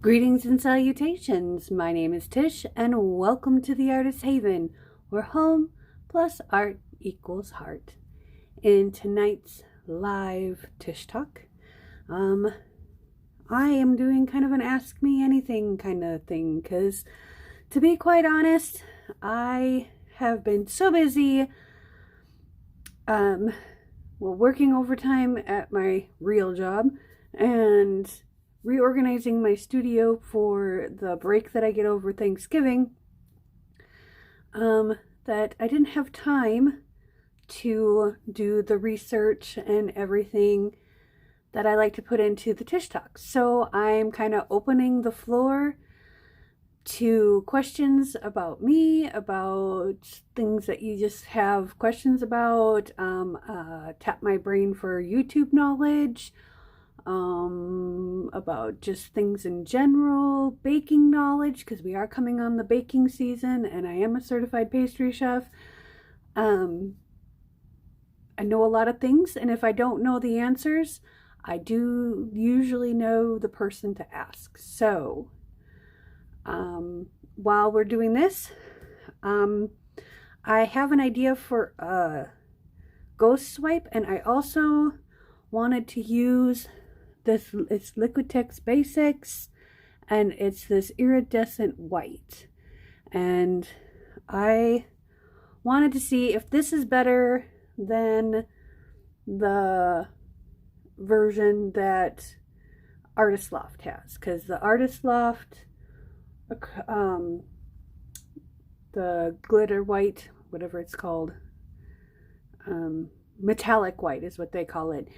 Greetings and salutations. My name is Tish, and welcome to the Artist Haven, where home plus art equals heart. In tonight's live Tish Talk, I am doing kind of an Ask Me Anything kind of thing, because to be quite honest, I have been so busy working overtime at my real job and reorganizing my studio for the break that I get over Thanksgiving, that I didn't have time to do the research and everything that I like to put into the Tish Talks. So I'm kind of opening the floor to questions about me, about things that you just have questions about, tap my brain for YouTube knowledge, about just things in general, baking knowledge, because we are coming on the baking season and I am a certified pastry chef. I know a lot of things, and if I don't know the answers, I do usually know the person to ask. So while we're doing this, I have an idea for a ghost swipe, and I also wanted to use this. It's Liquitex Basics, and it's this iridescent white, and I wanted to see if this is better than the version that Artist Loft has, because the Artist Loft, the glitter white, whatever it's called, metallic white is what they call it.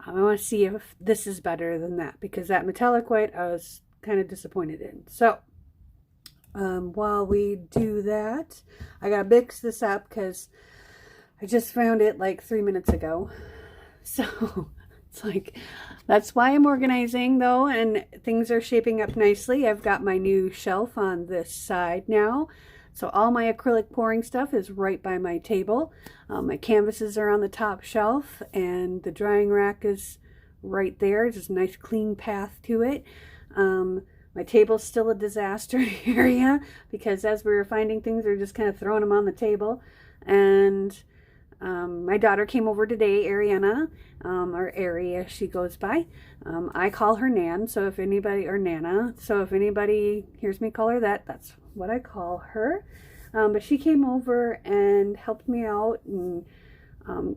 I want to see if this is better than that, because that metallic white I was kind of disappointed in. So while we do that, I gotta mix this up because I just found it like 3 minutes ago. So it's like, that's why I'm organizing though, and things are shaping up nicely. I've got my new shelf on this side now. So all my acrylic pouring stuff is right by my table. My canvases are on the top shelf, and the drying rack is right there. There's a nice clean path to it. My table's still a disaster area, because as we were finding things, we were just kind of throwing them on the table. And my daughter came over today, Ariana, or Ari as she goes by. I call her Nan, so if anybody, or Nana, so if anybody hears me call her that, that's what I call her. But she came over and helped me out, and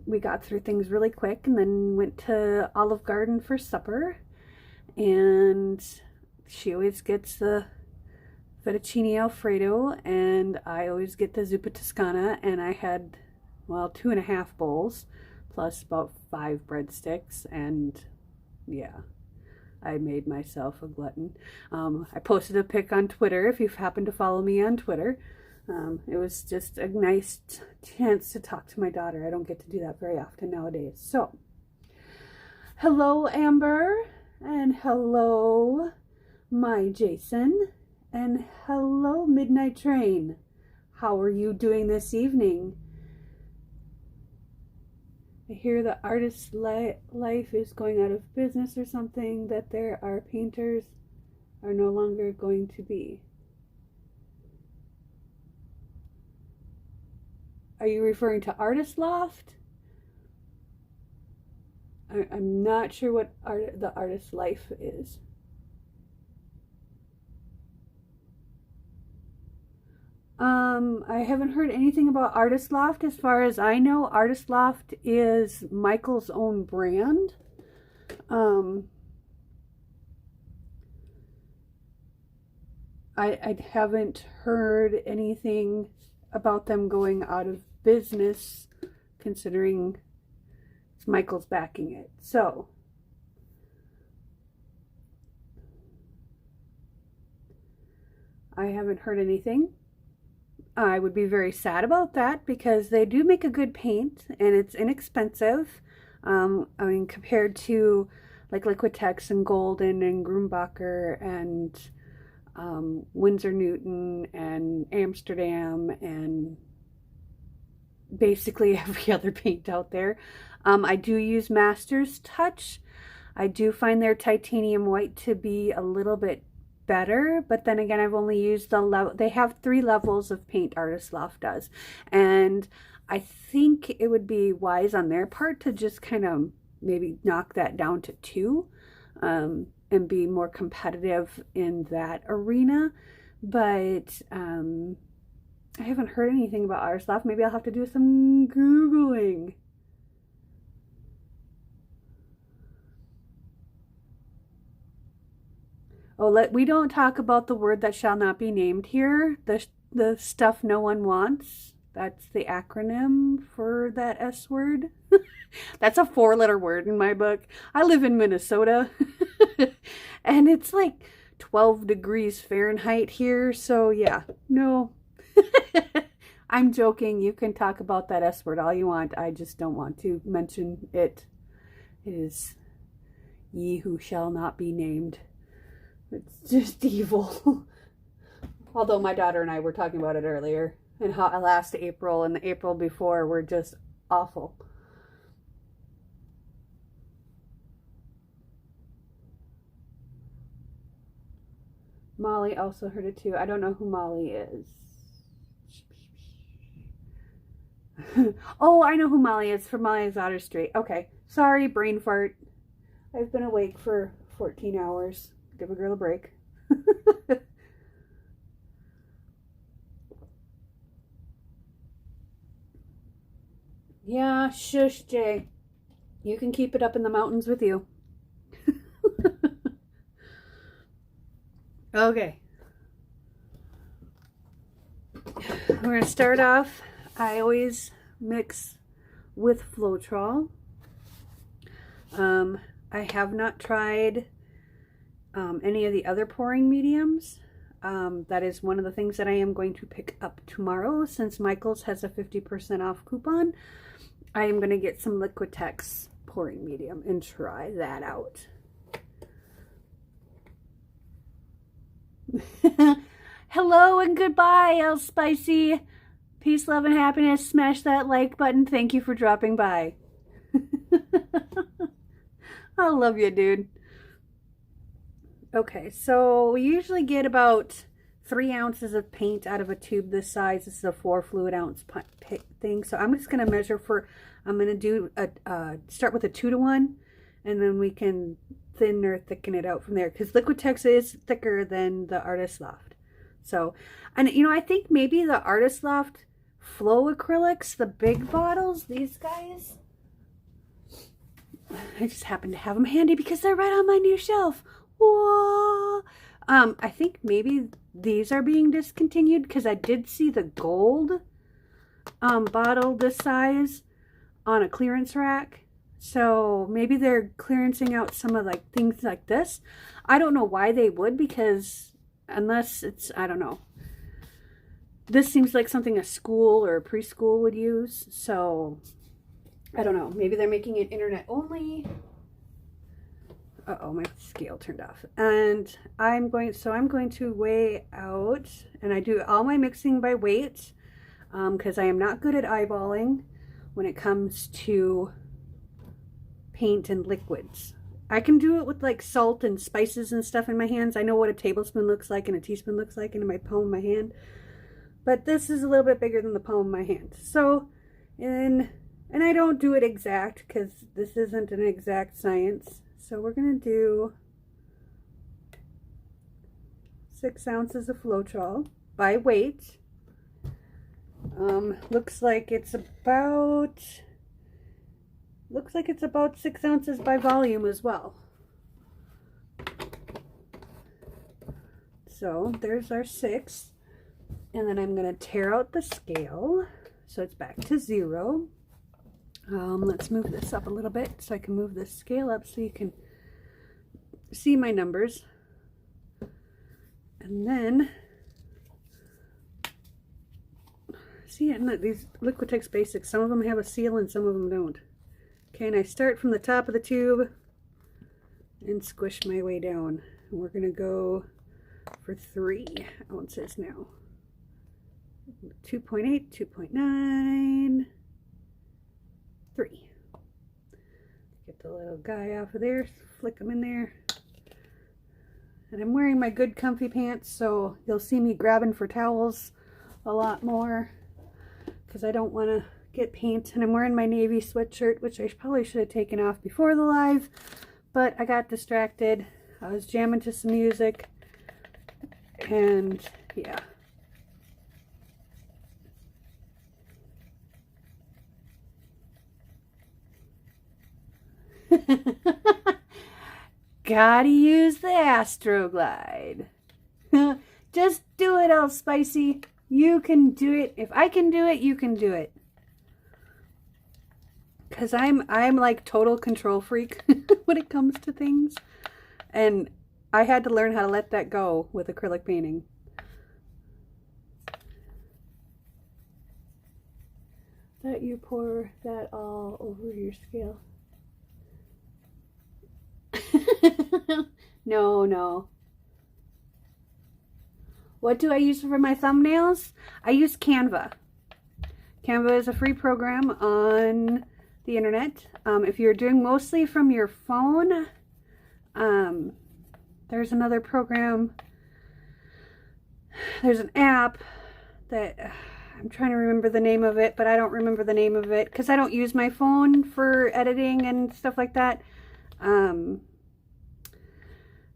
we got through things really quick, and then went to Olive Garden for supper. And she always gets the fettuccine alfredo, and I always get the zuppa toscana, and I had, well, 2.5 bowls plus about 5 breadsticks, and yeah, I made myself a glutton. I posted a pic on Twitter if you happen to follow me on Twitter. It was just a nice chance to talk to my daughter. I don't get to do that very often nowadays. So, hello Amber, and hello my Jason, and hello Midnight Train. How are you doing this evening? I hear the artist's life is going out of business or something, that there are painters are no longer going to be. Are you referring to Artist Loft? I'm not sure what the artist's life is. I haven't heard anything about Artist Loft. As far as I know, Artist Loft is Michael's own brand. I haven't heard anything about them going out of business, considering Michael's backing it. So I haven't heard anything. I would be very sad about that, because they do make a good paint and it's inexpensive. I mean, compared to like Liquitex and Golden and Grumbacher and Winsor Newton and Amsterdam and basically every other paint out there. I do use Master's Touch. I do find their titanium white to be a little bit better, but then again, I've only used the level. They have 3 levels of paint, Artist Loft does, and I think it would be wise on their part to just kind of maybe knock that down to 2, and be more competitive in that arena. But I haven't heard anything about Artist Loft. Maybe I'll have to do some Googling. Oh, we don't talk about the word that shall not be named here. The stuff no one wants. That's the acronym for that S word. That's a 4-letter word in my book. I live in Minnesota. And it's like 12 degrees Fahrenheit here. So yeah, no. I'm joking. You can talk about that S word all you want. I just don't want to mention it. It is ye who shall not be named. It's just evil. Although my daughter and I were talking about it earlier, and how last April and the April before were just awful. Molly also heard it too. I don't know who Molly is. Oh, I know who Molly is, from Molly's Otter Street. Okay. Sorry, brain fart. I've been awake for 14 hours. Give a girl a break. Yeah, shush, Jay. You can keep it up in the mountains with you. Okay. We're going to start off. I always mix with Floetrol. I have not tried any of the other pouring mediums. That is one of the things that I am going to pick up tomorrow. Since Michael's has a 50% off coupon, I am going to get some Liquitex pouring medium and try that out. Hello and goodbye, El Spicy. Peace, love, and happiness. Smash that like button. Thank you for dropping by. I love you, dude. Okay, so we usually get about 3 ounces of paint out of a tube this size. This is a 4 fluid ounce thing. So I'm just going to measure for, I'm going to do start with a 2-to-1, and then we can thin or thicken it out from there. Because Liquitex is thicker than the Artist Loft. So, and you know, I think maybe the Artist Loft Flow acrylics, the big bottles, these guys, I just happen to have them handy because they're right on my new shelf. Whoa! I think maybe these are being discontinued because I did see the gold bottle this size on a clearance rack. So maybe they're clearancing out some of like things like this. I don't know why they would, because unless it's, I don't know. This seems like something a school or a preschool would use. So I don't know. Maybe they're making it internet only. Uh-oh, my scale turned off. And I'm going to weigh out, and I do all my mixing by weight, because I am not good at eyeballing when it comes to paint and liquids. I can do it with like salt and spices and stuff in my hands. I know what a tablespoon looks like and a teaspoon looks like in my palm of my hand. But this is a little bit bigger than the palm of my hand. So, and I don't do it exact because this isn't an exact science. So we're going to do 6 ounces of Floetrol by weight. Looks like it's about 6 ounces by volume as well. So there's our 6. And then I'm going to tear out the scale so it's back to 0. Let's move this up a little bit so I can move this scale up so you can see my numbers. And then, see, these Liquitex Basics, some of them have a seal and some of them don't. Okay, and I start from the top of the tube and squish my way down. And we're going to go for 3 ounces now. 2.8, 2.9, 3. Get the little guy off of there, flick him in there. And I'm wearing my good comfy pants, so you'll see me grabbing for towels a lot more because I don't want to get paint. And I'm wearing my navy sweatshirt, which I probably should have taken off before the live, but I got distracted. I was jamming to some music, and yeah. Gotta use the Astroglide. Just do it, all spicy. You can do it. If I can do it, you can do it. Cause I'm like total control freak when it comes to things, and I had to learn how to let that go with acrylic painting. That you pour that all over your scale. No. What do I use for my thumbnails? I use Canva. Canva is a free program on the internet. If you're doing mostly from your phone, there's another program. There's an app that I'm trying to remember the name of it, but I don't remember the name of it because I don't use my phone for editing and stuff like that.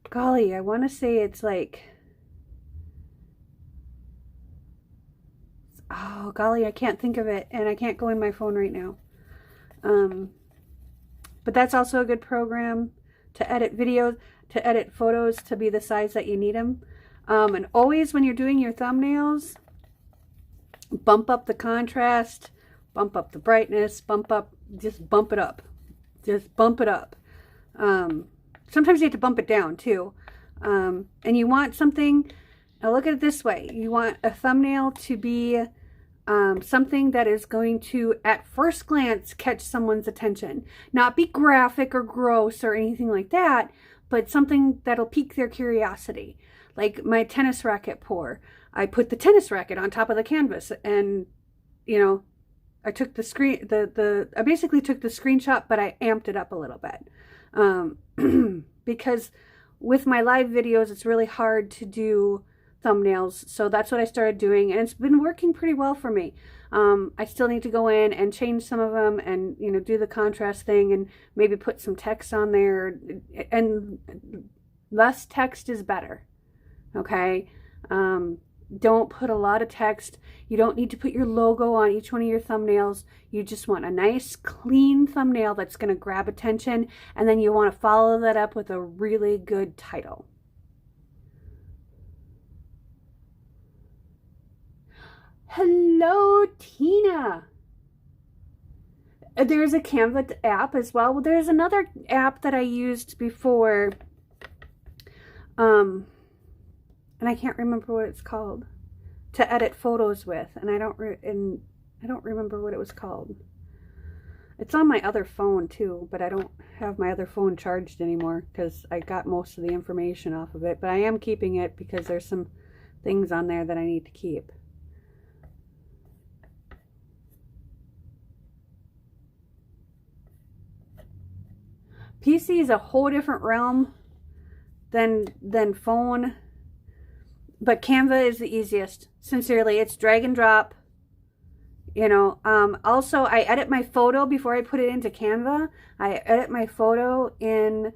Golly, I want to say it's like, oh golly, I can't think of it, and I can't go in my phone right now. But that's also a good program to edit videos, to edit photos to be the size that you need them. And always when you're doing your thumbnails, bump up the contrast, bump up the brightness, just bump it up. Just bump it up. Sometimes you have to bump it down too. And you want something, now look at it this way. You want a thumbnail to be something that is going to, at first glance, catch someone's attention. Not be graphic or gross or anything like that, but something that'll pique their curiosity. Like my tennis racket pour. I put the tennis racket on top of the canvas, and, you know, I took the screen, I basically took the screenshot, but I amped it up a little bit. Because with my live videos, it's really hard to do thumbnails, so that's what I started doing, and it's been working pretty well for me. I still need to go in and change some of them, and, you know, do the contrast thing, and maybe put some text on there, and less text is better, okay? Don't put a lot of text. You don't need to put your logo on each one of your thumbnails. You just want a nice, clean thumbnail that's going to grab attention, and then you want to follow that up with a really good title. Hello, Tina. There's a Canva app as well. Well, there's another app that I used before, and I can't remember what it's called, to edit photos with, and I don't remember what it was called. It's on my other phone too, but I don't have my other phone charged anymore because I got most of the information off of it, but I am keeping it because there's some things on there that I need to keep. PC is a whole different realm than phone. But Canva is the easiest. Sincerely, it's drag and drop. You know, also I edit my photo before I put it into Canva. I edit my photo in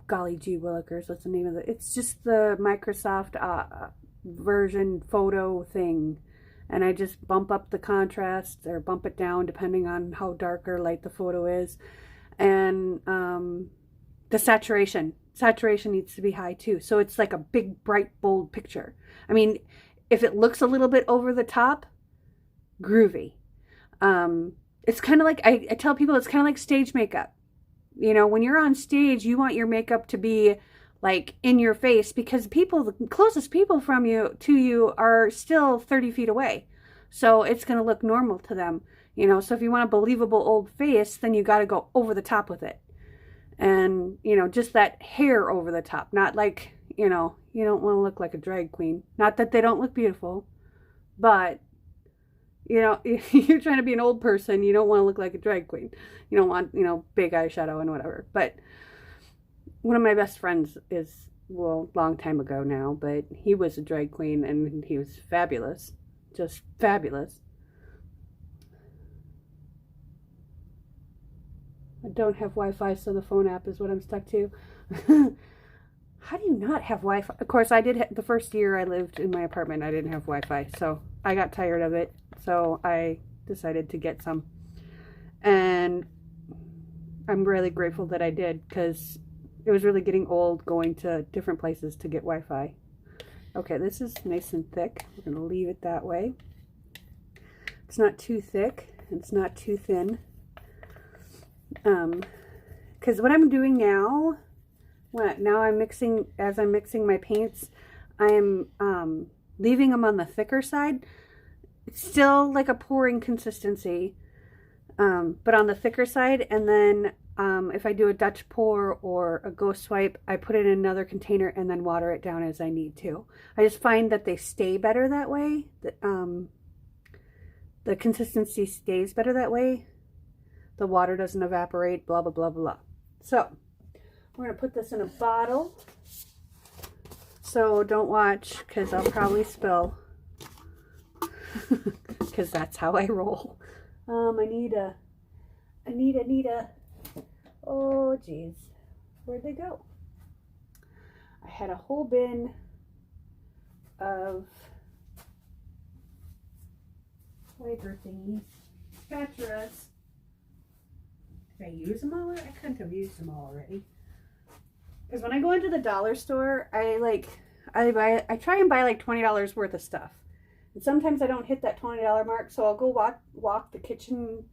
golly gee willikers, what's the name of it? It's just the Microsoft version photo thing. And I just bump up the contrast or bump it down depending on how dark or light the photo is. And the saturation needs to be high too, so it's like a big, bright, bold picture. I mean, if it looks a little bit over the top, groovy. It's kind of like, I tell people, it's kind of like stage makeup. You know, when you're on stage, you want your makeup to be like in your face, because people, the closest people to you are still 30 feet away, so it's going to look normal to them. You know, so if you want a believable old face, then you got to go over the top with it. And, you know, just that hair over the top. Not like, you know, you don't want to look like a drag queen. Not that they don't look beautiful, but, You know, you're trying to be an old person. You don't want to look like a drag queen. You don't want, you know, big eyeshadow and whatever. But one of my best friends is, well, long time ago now, but he was a drag queen and he was fabulous. Just fabulous. I don't have Wi-Fi, so the phone app is what I'm stuck to. How do you not have Wi-Fi? Of course, I did the first year I lived in my apartment, I didn't have Wi-Fi, so I got tired of it. So I decided to get some. And I'm really grateful that I did, because it was really getting old going to different places to get Wi-Fi. Okay, this is nice and thick. We're going to leave it that way. It's not too thick. It's not too thin. Because what I'm doing now, as I'm mixing my paints, I'm leaving them on the thicker side. It's still like a pouring consistency, but on the thicker side. And then if I do a Dutch pour or a ghost swipe, I put it in another container and then water it down as I need to. I just find that they stay better that way. The consistency stays better that way. The water doesn't evaporate, blah, blah, blah, blah. So we're going to put this in a bottle. So don't watch, because I'll probably spill. Because that's how I roll. I need a, oh geez, where'd they go? I had a whole bin of flavor thingies, spatulas. Did I use them all? I couldn't have used them all already. Because when I go into the dollar store, I try and buy like $20 worth of stuff. And sometimes I don't hit that $20 mark, so I'll go walk the kitchen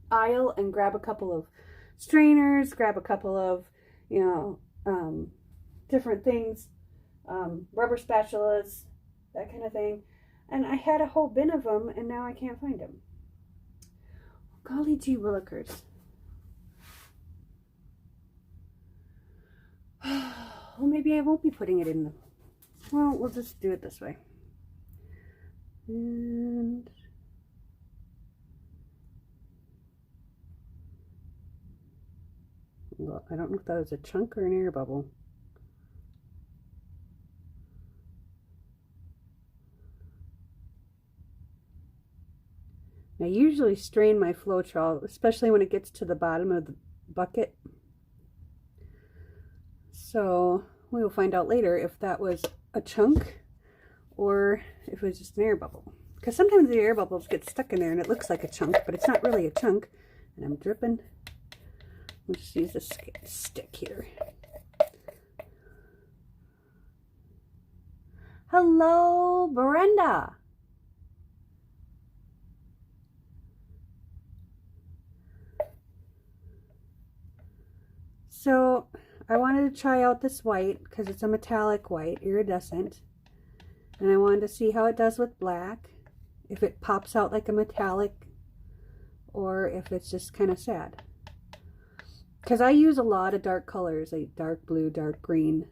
aisle and grab a couple of strainers, grab a couple of, you know, different things, rubber spatulas, that kind of thing. And I had a whole bin of them, and now I can't find them. Golly gee willikers. Well, maybe I won't be putting it in the... Well, we'll just do it this way. And... Well, I don't know if that was a chunk or an air bubble. I usually strain my Floetrol, especially when it gets to the bottom of the bucket. So we will find out later if that was a chunk or if it was just an air bubble. Because sometimes the air bubbles get stuck in there and it looks like a chunk, but it's not really a chunk. And I'm dripping. We'll just use this stick here. Hello, Brenda. So I wanted to try out this white because it's a metallic white, iridescent. And I wanted to see how it does with black. If it pops out like a metallic or if it's just kind of sad. Because I use a lot of dark colors, like dark blue, dark green.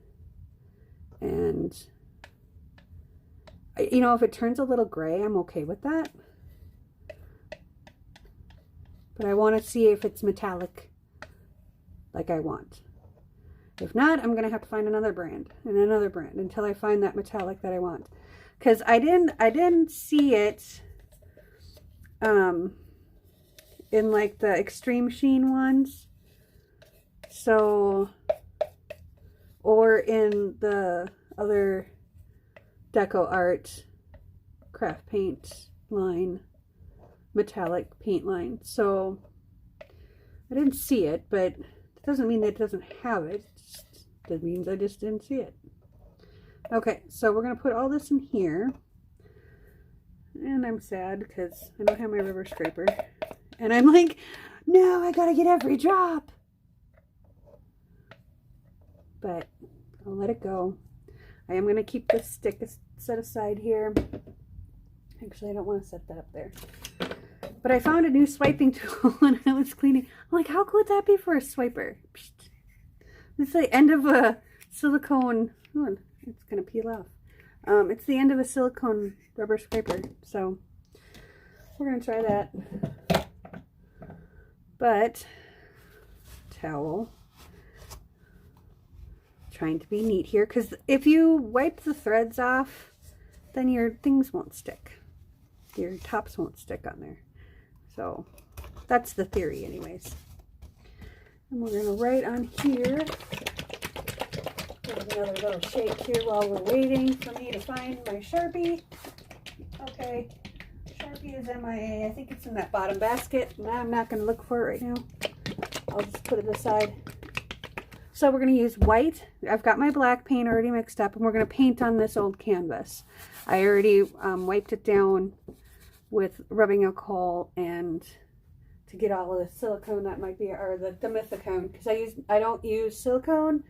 And, you know, if it turns a little gray, I'm okay with that. But I want to see if it's metallic like I want. If not, I'm going to have to find another brand and another brand until I find that metallic that I want. Because I didn't see it in like the extreme sheen ones. So, or in the other Deco Art craft paint line, metallic paint line. So I didn't see it, but it doesn't mean that it doesn't have it. That means I just didn't see it. Okay, so we're going to put all this in here. And I'm sad because I don't have my rubber scraper. And I'm like, no, I got to get every drop. But I'll let it go. I am going to keep this stick set aside here. Actually, I don't want to set that up there. But I found a new swiping tool when I was cleaning. I'm like, how cool would that be for a swiper? It's the end of a silicone. Oh, it's going to peel off. It's the end of a silicone rubber scraper. So we're going to try that. But, towel. Trying to be neat here, because if you wipe the threads off, then your things won't stick. Your tops won't stick on there. So, that's the theory anyways. And we're going to write on here. Give another little shake here while we're waiting for me to find my Sharpie. Okay, Sharpie is MIA. I think it's in that bottom basket. I'm not going to look for it right now. I'll just put it aside. So we're going to use white. I've got my black paint already mixed up, and we're going to paint on this old canvas. I already wiped it down with rubbing alcohol and to get all of the silicone that might be, or the dimethicone, because I don't use silicone.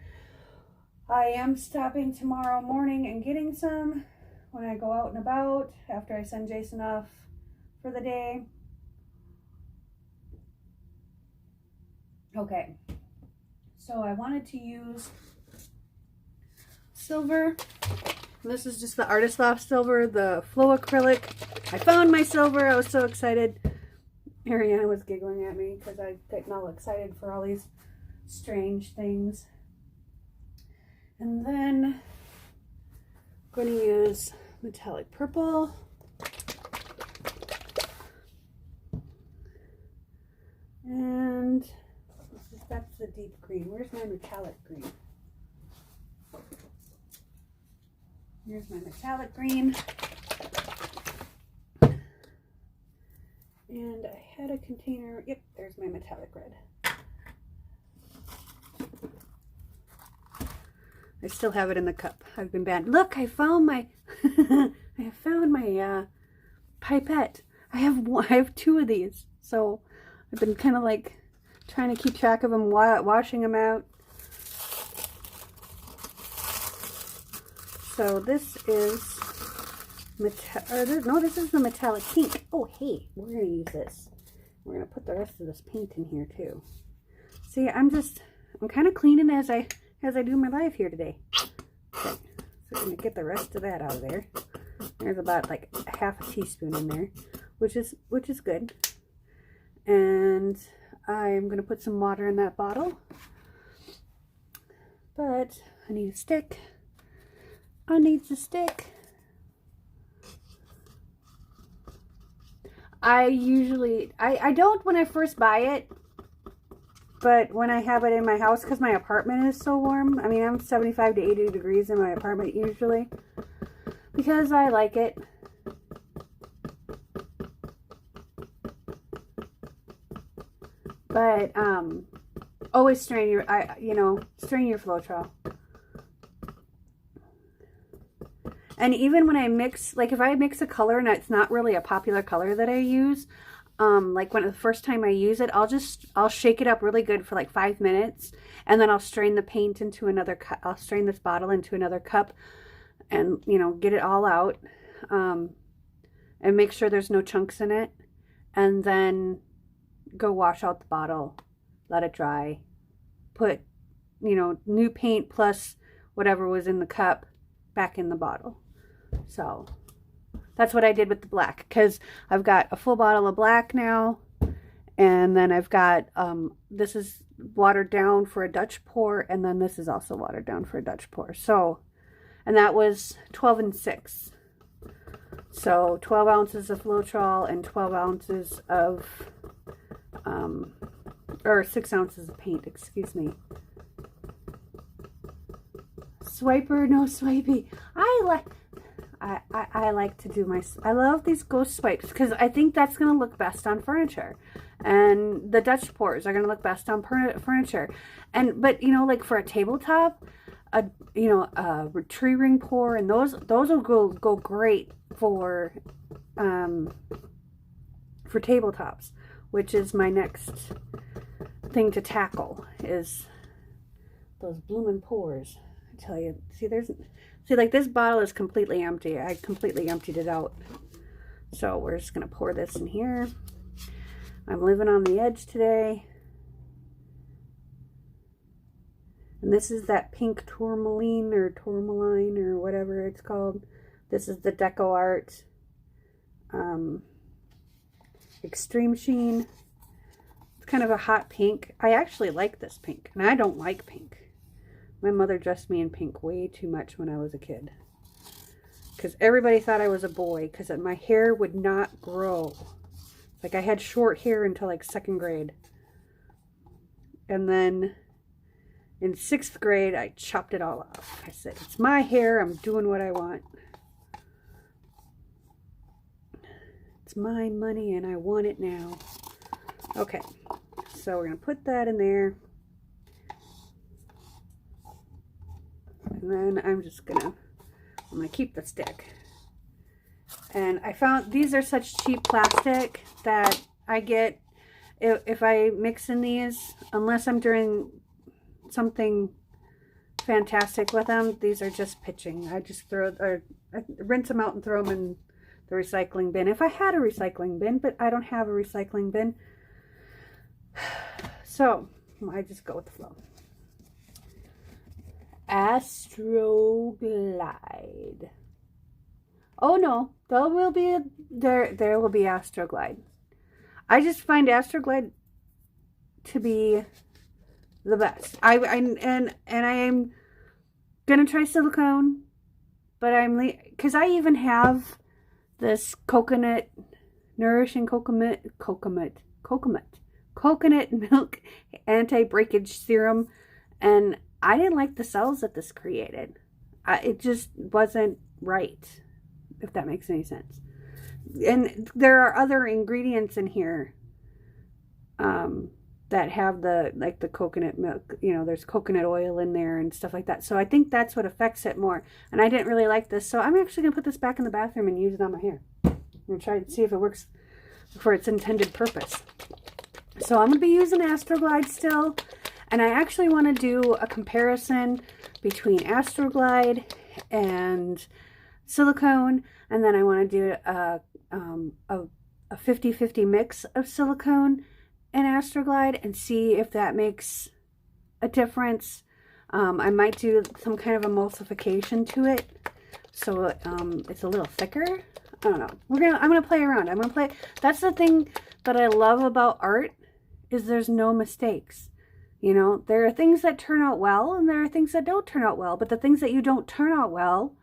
I am stopping tomorrow morning and getting some when I go out and about after I send Jason off for the day. Okay. So I wanted to use silver. This is just the Artist Loft silver, the Flow acrylic. I found my silver. I was so excited. Ariana was giggling at me because I getting all excited for all these strange things. And then I'm going to use metallic purple. And that's the deep green. Where's my metallic green? Here's my metallic green. And I had a container. Yep, there's my metallic red. I still have it in the cup. I've been bad. Look, I found my I found my pipette. I have two of these. So I've been kind of like trying to keep track of them, washing them out. So this is this is the metallic pink. Oh, hey, we're going to use this. We're going to put the rest of this paint in here too. See, I'm kind of cleaning as I do my life here today. Okay, so we're going to get the rest of that out of there. There's about like half a teaspoon in there, which is good. And I'm going to put some water in that bottle. But I need a stick. I need a stick. I don't when I first buy it, but when I have it in my house, because my apartment is so warm. I mean, I'm 75 to 80 degrees in my apartment usually, because I like it. But always strain your Floetrol. And even when I mix, like if I mix a color and it's not really a popular color that I use, like when the first time I use it, I'll shake it up really good for like 5 minutes, and then I'll strain the paint into another cup. I'll strain this bottle into another cup, and get it all out, and make sure there's no chunks in it, and then go wash out the bottle, let it dry, put new paint plus whatever was in the cup back in the bottle. So that's what I did with the black, because I've got a full bottle of black now, and then I've got this is watered down for a Dutch pour, and then this is also watered down for a Dutch pour. So, and that was 12 and 6. So 12 ounces of Floetrol and 12 ounces of or 6 ounces of paint, excuse me. Swiper, no swipey. I like to do I love these ghost swipes, because I think that's going to look best on furniture, and the Dutch pours are going to look best on furniture. But like for a tabletop, a tree ring pour, and those will go great for tabletops, which is my next thing to tackle, is those bloomin' pours. I tell you, see, like this bottle is completely empty. I completely emptied it out. So we're just gonna pour this in here. I'm living on the edge today. And this is that pink tourmaline or whatever it's called. This is the Deco Art Extreme Sheen. It's kind of a hot pink. I actually like this pink, and I don't like pink. My mother dressed me in pink way too much when I was a kid. Because everybody thought I was a boy, because my hair would not grow. Like, I had short hair until like 2nd grade. And then in 6th grade, I chopped it all off. I said, it's my hair, I'm doing what I want. It's my money and I want it now. Okay, so we're going to put that in there. And then I'm going to keep the stick. And I found these are such cheap plastic that I get, if I mix in these, unless I'm doing something fantastic with them, these are just pitching. I just I rinse them out and throw them in the recycling bin. If I had a recycling bin, but I don't have a recycling bin. So I just go with the flow. Astroglide. Oh no, there will be Astroglide. I just find Astroglide to be the best. I am gonna try silicone, but because I even have this nourishing coconut milk anti-breakage serum, and I didn't like the cells that this created. It just wasn't right, if that makes any sense. And there are other ingredients in here that have the coconut milk, there's coconut oil in there and stuff like that. So I think that's what affects it more. And I didn't really like this. So I'm actually going to put this back in the bathroom and use it on my hair. I'm going to try to see if it works for its intended purpose. So I'm going to be using Astroglide still. And I actually want to do a comparison between Astroglide and silicone. And then I want to do a 50-50 mix of silicone and Astroglide and see if that makes a difference. I might do some kind of emulsification to it so it's a little thicker. I don't know. I'm gonna play around. That's the thing that I love about art, is there's no mistakes. There are things that turn out well and there are things that don't turn out well, but the things that you don't turn out well,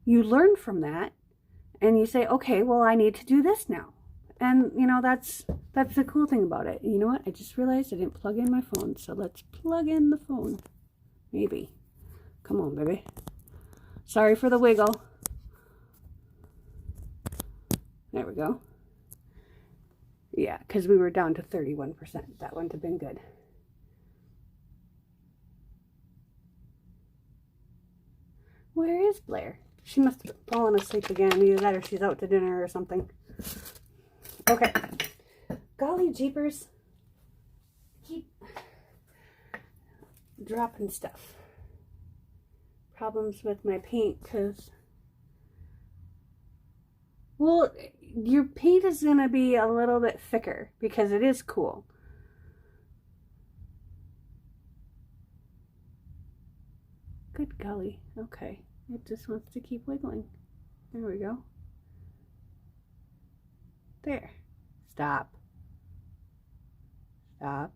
you learn from that and you say, okay, well, I need to do this now. And, that's the cool thing about it. You know what? I just realized I didn't plug in my phone. So let's plug in the phone. Maybe. Come on, baby. Sorry for the wiggle. There we go. Yeah, because we were down to 31%. That wouldn't have been good. Where is Blair? She must have fallen asleep again. Either that or she's out to dinner or something. Okay. Golly jeepers. Keep dropping stuff. Problems with my paint because, well, your paint is going to be a little bit thicker because it is cool. Good golly. Okay. It just wants to keep wiggling. There we go. There. Stop. Stop.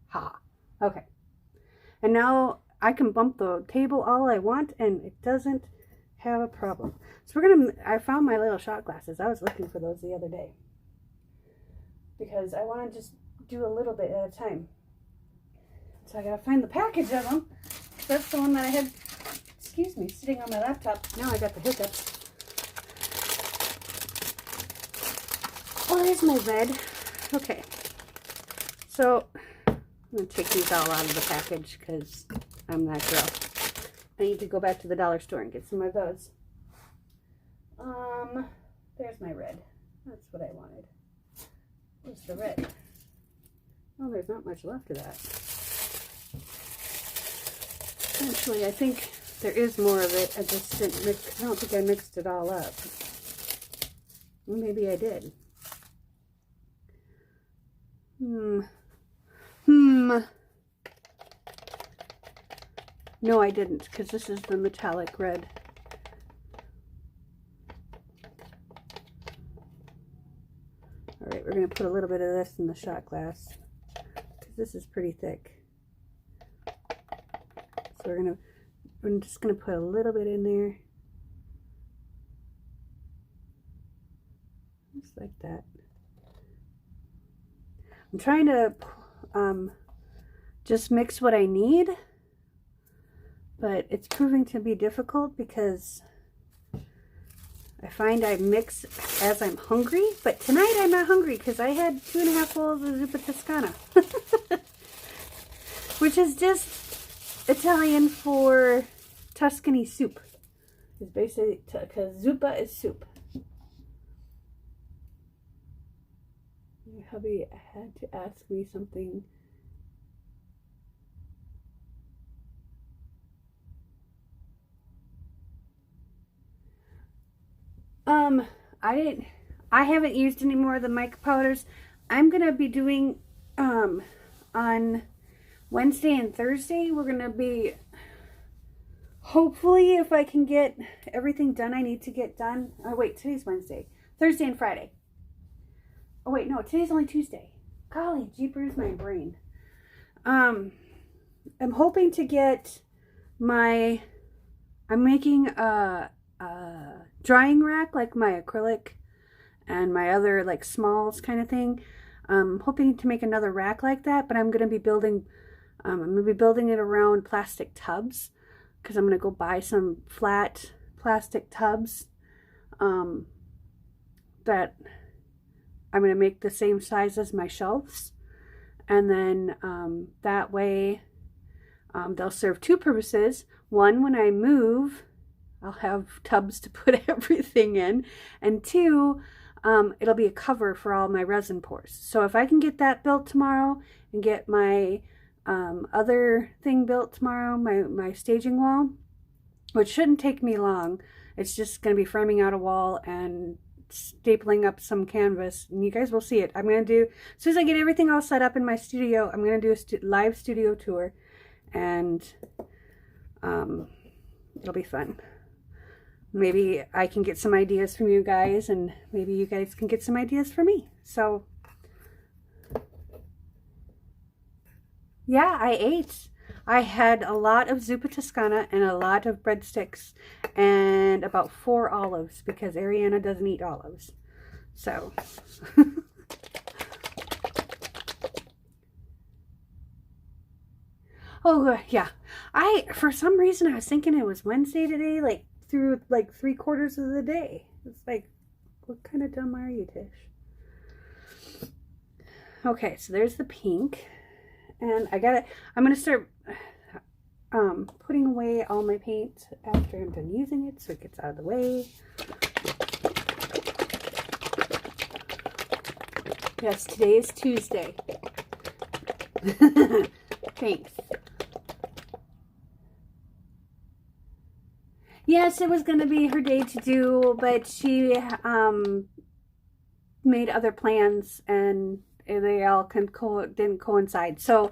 Ha. Okay. And now I can bump the table all I want and it doesn't have a problem. So I found my little shot glasses. I was looking for those the other day because I want to just do a little bit at a time. So I gotta find the package of them. That's the one that I had, excuse me, sitting on my laptop. Now I got the hiccups. Oh, there's my red. Okay. So I'm going to take these all out of the package because I'm that girl. I need to go back to the dollar store and get some of those. There's my red. That's what I wanted. Where's the red? Oh, there's not much left of that. Actually, I think there is more of it. I just didn't mix. I don't think I mixed it all up. Well, maybe I did. No, I didn't, because this is the metallic red. right, we're going to put a little bit of this in the shot glass because this is pretty thick. So I'm just going to put a little bit in there. Just like that. I'm trying to just mix what I need, but it's proving to be difficult because I find I mix as I'm hungry, but tonight I'm not hungry because I had 2.5 bowls of zuppa toscana, which is just Italian for Tuscany soup. It's basically because zuppa is soup. My hubby had to ask me something. I haven't used any more of the mica powders. I'm gonna be doing on Wednesday and Thursday. We're gonna be, hopefully, if I can get everything done I need to get done. Oh wait, today's Wednesday. Thursday and Friday. Oh wait, no, today's only Tuesday. Golly, jeepers, my brain. I'm hoping to get I'm making a drying rack, like my acrylic and my other like smalls kind of thing. I'm hoping to make another rack like that, but I'm going to be building it around plastic tubs because I'm going to go buy some flat plastic tubs that I'm going to make the same size as my shelves, and then that way they'll serve two purposes. One, when I move, I'll have tubs to put everything in, and two, it'll be a cover for all my resin pours. So if I can get that built tomorrow and get my other thing built tomorrow, my staging wall, which shouldn't take me long. It's just going to be framing out a wall and stapling up some canvas, and you guys will see it. I'm going to do, as soon as I get everything all set up in my studio, I'm going to do a live studio tour, and it'll be fun. Maybe I can get some ideas from you guys, and maybe you guys can get some ideas from me. So yeah, I ate. I had a lot of zuppa toscana and a lot of breadsticks and about 4 olives because Ariana doesn't eat olives. So oh yeah, for some reason I was thinking it was Wednesday today, like through like 3/4 of the day. It's like, what kind of dumb are you, Tish? Okay, so there's the pink, and I'm gonna start putting away all my paint after I'm done using it so it gets out of the way. Yes, today is Tuesday. Thanks. Yes, it was going to be her day to do, but she made other plans and they all didn't coincide. So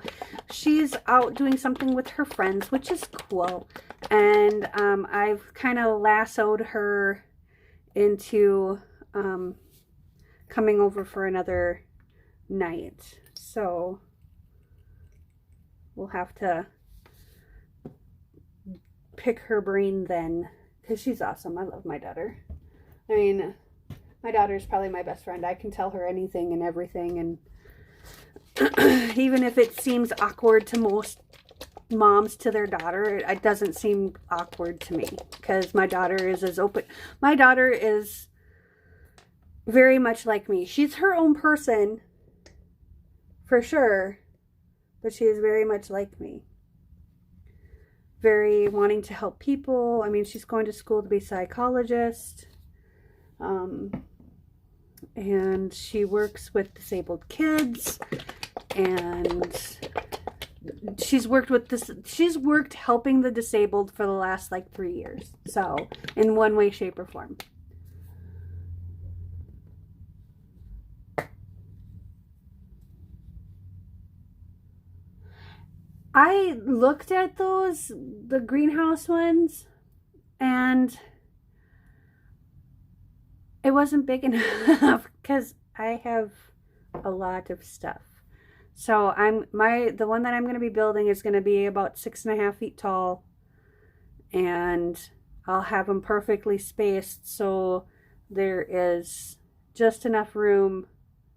she's out doing something with her friends, which is cool. And I've kind of lassoed her into coming over for another night. So we'll have to pick her brain then, because she's awesome. I love my daughter. I mean, my daughter is probably my best friend. I can tell her anything and everything, and even if it seems awkward to most moms to their daughter, it doesn't seem awkward to me, because my daughter is as open. My daughter is very much like me. She's her own person for sure, but she is very much like me. Very wanting to help people. I mean, she's going to school to be a psychologist. And she works with disabled kids. And she's worked helping the disabled for the last like 3 years. So, in one way, shape, or form. I looked at the greenhouse ones, and it wasn't big enough because I have a lot of stuff. So the one that I'm going to be building is going to be about 6.5 feet tall, and I'll have them perfectly spaced so there is just enough room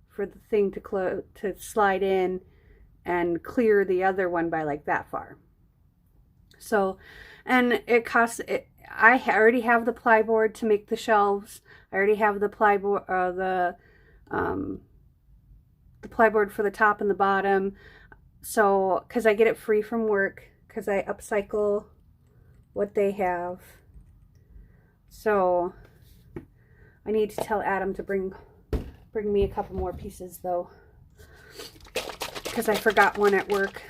for the thing to slide in and clear the other one by like that far. So, and it costs, I already have the plyboard to make the shelves. I already have the plyboard, the plyboard for the top and the bottom. So, because I get it free from work, because I upcycle what they have. So, I need to tell Adam to bring me a couple more pieces though, because I forgot one at work.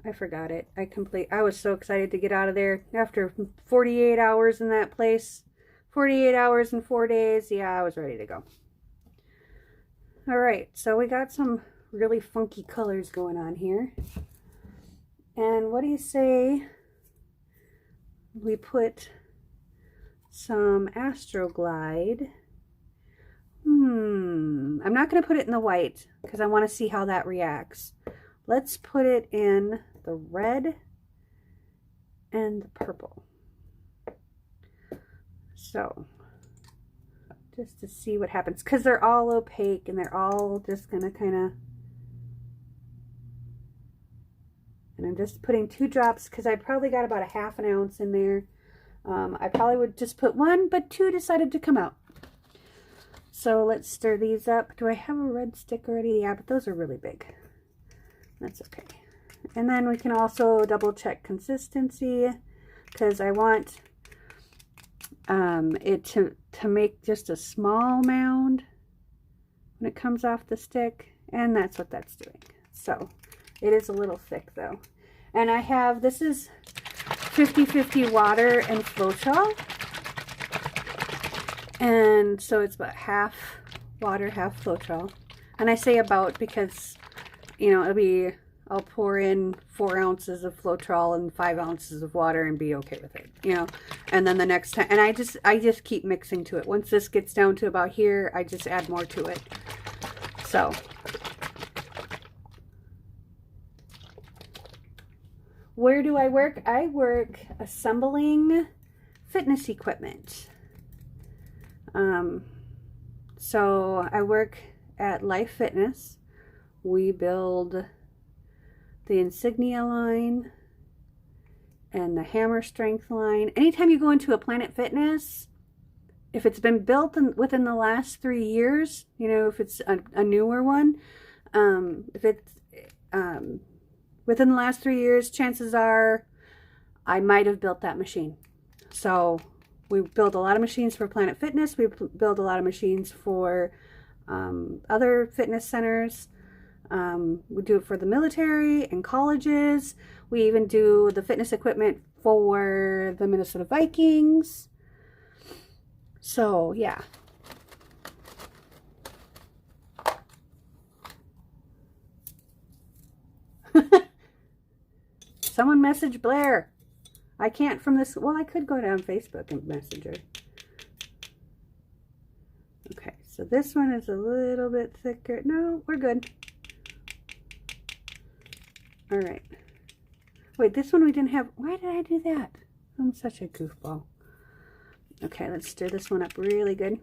I forgot it. I was so excited to get out of there after 48 hours in that place. 48 hours and 4 days. Yeah, I was ready to go. All right, so we got some really funky colors going on here. And what do you say we put some Astroglide? I'm not going to put it in the white because I want to see how that reacts. Let's put it in the red and the purple. So, just to see what happens, because they're all opaque and they're all just going to kind of, and I'm just putting 2 drops because I probably got about 1/2 ounce in there. I probably would just put 1, but 2 decided to come out. So let's stir these up. Do I have a red stick already? Yeah, but those are really big. That's okay. And then we can also double check consistency, because I want it to make just a small mound when it comes off the stick, and that's what that's doing. So it is a little thick though. And I have, this is 50-50 water and Floetrol, and so it's about half water, half Floetrol. And I say about because, you know, I'll pour in 4 ounces of Floetrol and 5 ounces of water and be okay with it, you know. And then the next time, and I just keep mixing to it. Once this gets down to about here, I just add more to it. So, where do I work? I work assembling fitness equipment. So I work at Life Fitness. We build the Insignia line and the Hammer Strength line. Anytime you go into a Planet Fitness, if it's been built within the last 3 years, you know, if it's a newer one, if it's within the last 3 years, chances are I might have built that machine. So we build a lot of machines for Planet Fitness. We build a lot of machines for other fitness centers. We do it for the military and colleges. We even do the fitness equipment for the Minnesota Vikings. So, yeah. Someone message Blair. I can't from this. Well, I could go down Facebook and message her. Okay, so this one is a little bit thicker. No, we're good. All right. Wait, this one we didn't have. Why did I do that? I'm such a goofball. Okay, let's stir this one up really good.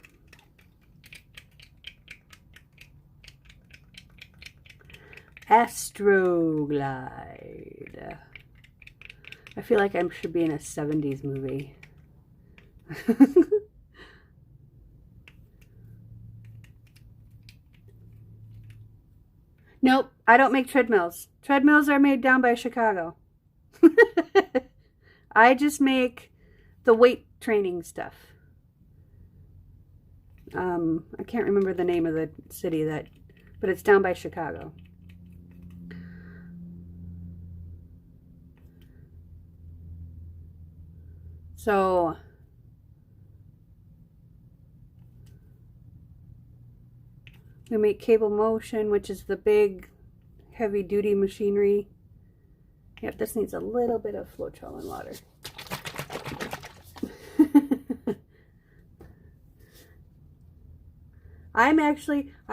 Astroglide. I feel like I should be in a 70s movie. Nope, I don't make treadmills. Treadmills are made down by Chicago. I just make the weight training stuff. I can't remember the name of the city but it's down by Chicago. So we make cable motion, which is the big heavy duty machinery. Yep, this needs a little bit of Floetrol and water. I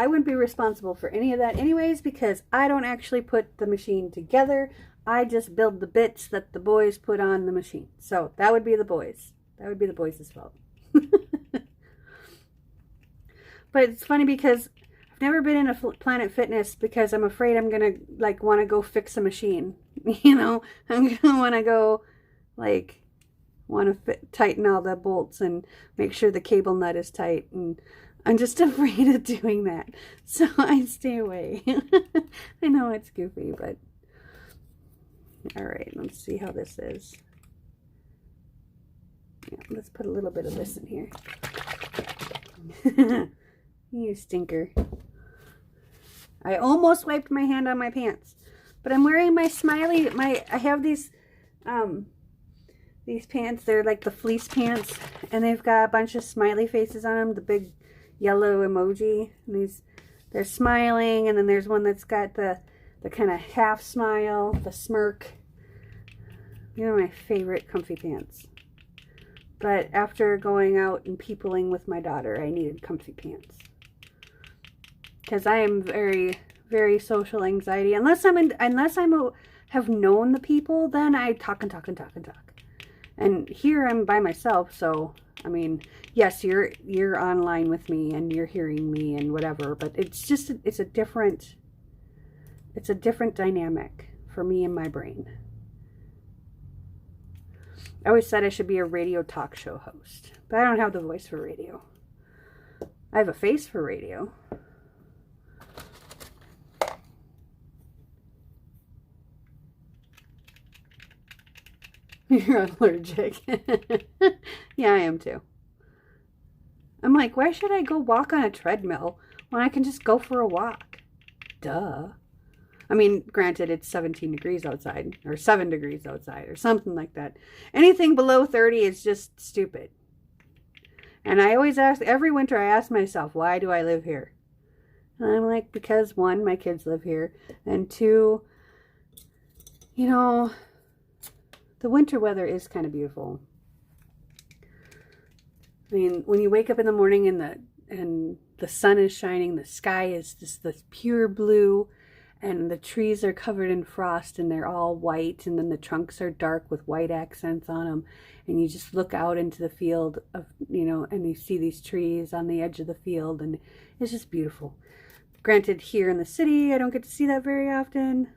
wouldn't be responsible for any of that anyways, because I don't actually put the machine together. I just build the bits that the boys put on the machine. So that would be the boys. That would be the boys' fault. But it's funny because I've never been in a Planet Fitness because I'm afraid I'm going to like want to go fix a machine. You know, I'm going to want to go like want to tighten all the bolts and make sure the cable nut is tight, and I'm just afraid of doing that, so I stay away. I know it's goofy, but all right, let's see how this is. Yeah, let's put a little bit of this in here. You stinker. I almost wiped my hand on my pants, but I'm wearing my smiley, I have these pants, they're like the fleece pants, and they've got a bunch of smiley faces on them, the big yellow emoji, and they're smiling, and then there's one that's got the kind of half smile, the smirk. These are my favorite comfy pants. But after going out and peopling with my daughter, I needed comfy pants. Because I am very, very social anxiety. Unless have known the people, then I talk and talk and talk and talk. And here I'm by myself, so I mean, yes, you're online with me and you're hearing me and whatever, but it's a different dynamic for me and my brain. I always said I should be a radio talk show host, but I don't have the voice for radio. I have a face for radio. You're allergic. Yeah, I am too. I'm like, why should I go walk on a treadmill when I can just go for a walk? Duh. I mean, granted, it's 17 degrees outside, or 7 degrees outside, or something like that. Anything below 30 is just stupid. And I always ask, every winter I ask myself, why do I live here? And I'm like, because one, my kids live here, and two, you know, the winter weather is kind of beautiful. I mean, when you wake up in the morning and the sun is shining, the sky is just this pure blue, and the trees are covered in frost and they're all white, and then the trunks are dark with white accents on them, and you just look out into the field of, you know, and you see these trees on the edge of the field, and it's just beautiful. Granted, here in the city, I don't get to see that very often,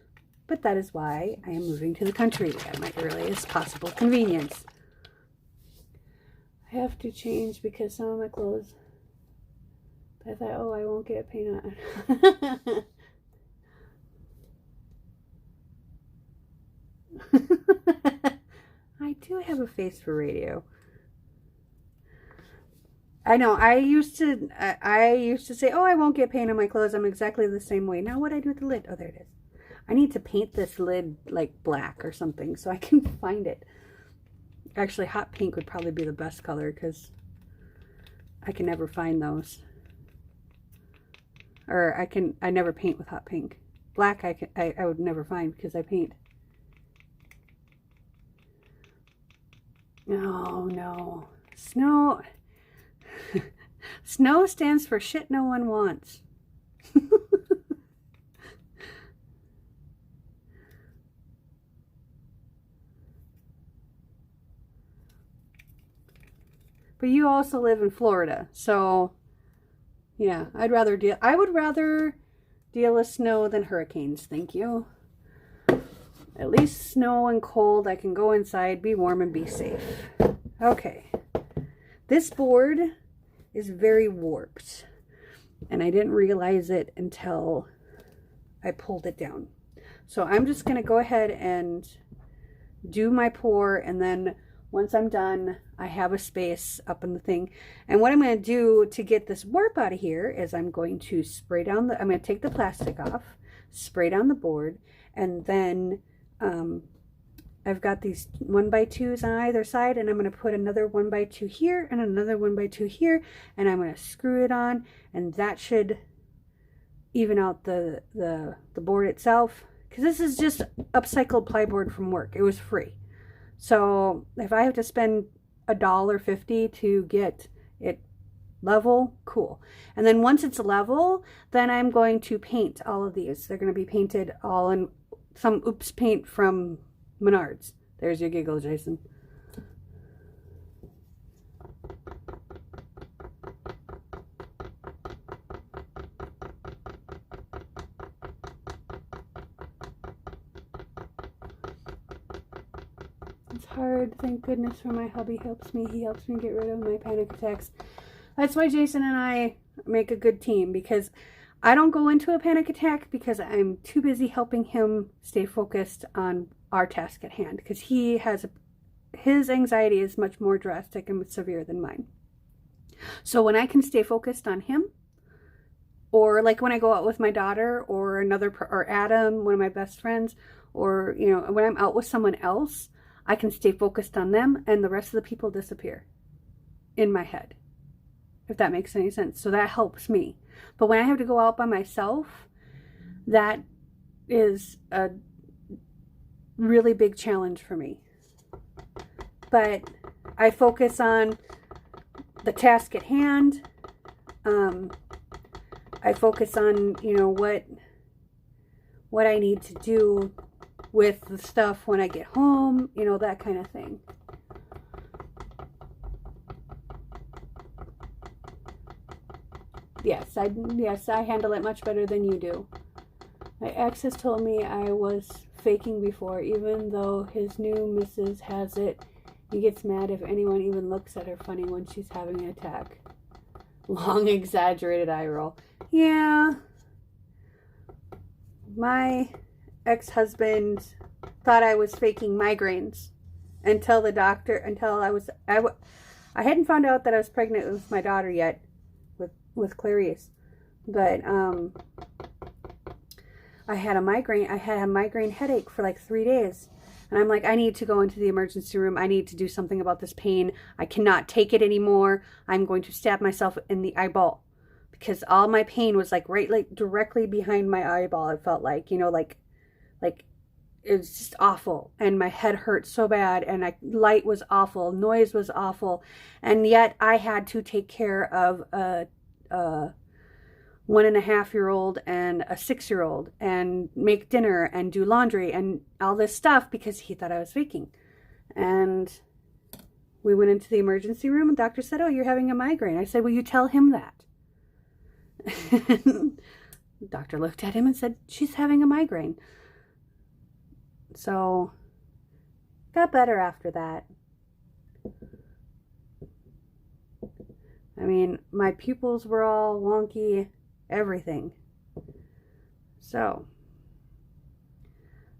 but that is why I am moving to the country at my earliest possible convenience. I have to change because some of my clothes, I thought, oh, I won't get paint on. I do have a face for radio. I know, I used to say, oh, I won't get paint on my clothes. I'm exactly the same way. Now what do I do with the lid? Oh, there it is. I need to paint this lid like black or something so I can find it. Actually, hot pink would probably be the best color because I can never find those. Or I never paint with hot pink. Black I would never find because I paint. Oh no. Snow. Snow stands for shit no one wants. But you also live in Florida, so yeah, I would rather deal with snow than hurricanes, thank you. At least snow and cold, I can go inside, be warm, and be safe. Okay. This board is very warped, and I didn't realize it until I pulled it down. So I'm just going to go ahead and do my pour, and then once I'm done, I have a space up in the thing. And what I'm going to do to get this warp out of here is I'm going to spray down I'm going to take the plastic off, spray down the board, and then I've got these 1x2s on either side, and I'm going to put another 1x2 here and another 1x2 here, and I'm going to screw it on, and that should even out the board itself, because this is just upcycled plyboard from work. It was free. So if I have to spend $1.50 to get it Level, cool. And then once it's level, then I'm going to paint all of these. They're going to be painted all in some oops paint from Menards. There's your giggle, Jason. It's hard. Thank goodness for my hubby helps me. He helps me get rid of my panic attacks. That's why Jason and I make a good team, because I don't go into a panic attack because I'm too busy helping him stay focused on our task at hand, because his anxiety is much more drastic and severe than mine. So when I can stay focused on him, or like when I go out with my daughter or or Adam, one of my best friends, or when I'm out with someone else, I can stay focused on them and the rest of the people disappear in my head, if that makes any sense. So that helps me. But when I have to go out by myself, that is a really big challenge for me. But I focus on the task at hand. I focus on, what I need to do with the stuff when I get home, that kind of thing. Yes, I handle it much better than you do. My ex has told me I was faking before, even though his new missus has it. He gets mad if anyone even looks at her funny when she's having an attack. Long exaggerated eye roll. Yeah. My ex-husband thought I was faking migraines until I hadn't found out that I was pregnant with my daughter yet, with Clarice. But I had a migraine headache for like 3 days. And I'm like, I need to go into the emergency room. I need to do something about this pain. I cannot take it anymore. I'm going to stab myself in the eyeball, because all my pain was like directly behind my eyeball. It felt like, like it was just awful. And my head hurt so bad, and light was awful. Noise was awful. And yet I had to take care of a 1.5-year-old and a 6-year-old, and make dinner and do laundry and all this stuff because he thought I was faking. And we went into the emergency room, and the doctor said, "Oh, you're having a migraine." I said, "Will you tell him that?" The doctor looked at him and said, "She's having a migraine." So got better after that. I mean, my pupils were all wonky, everything. So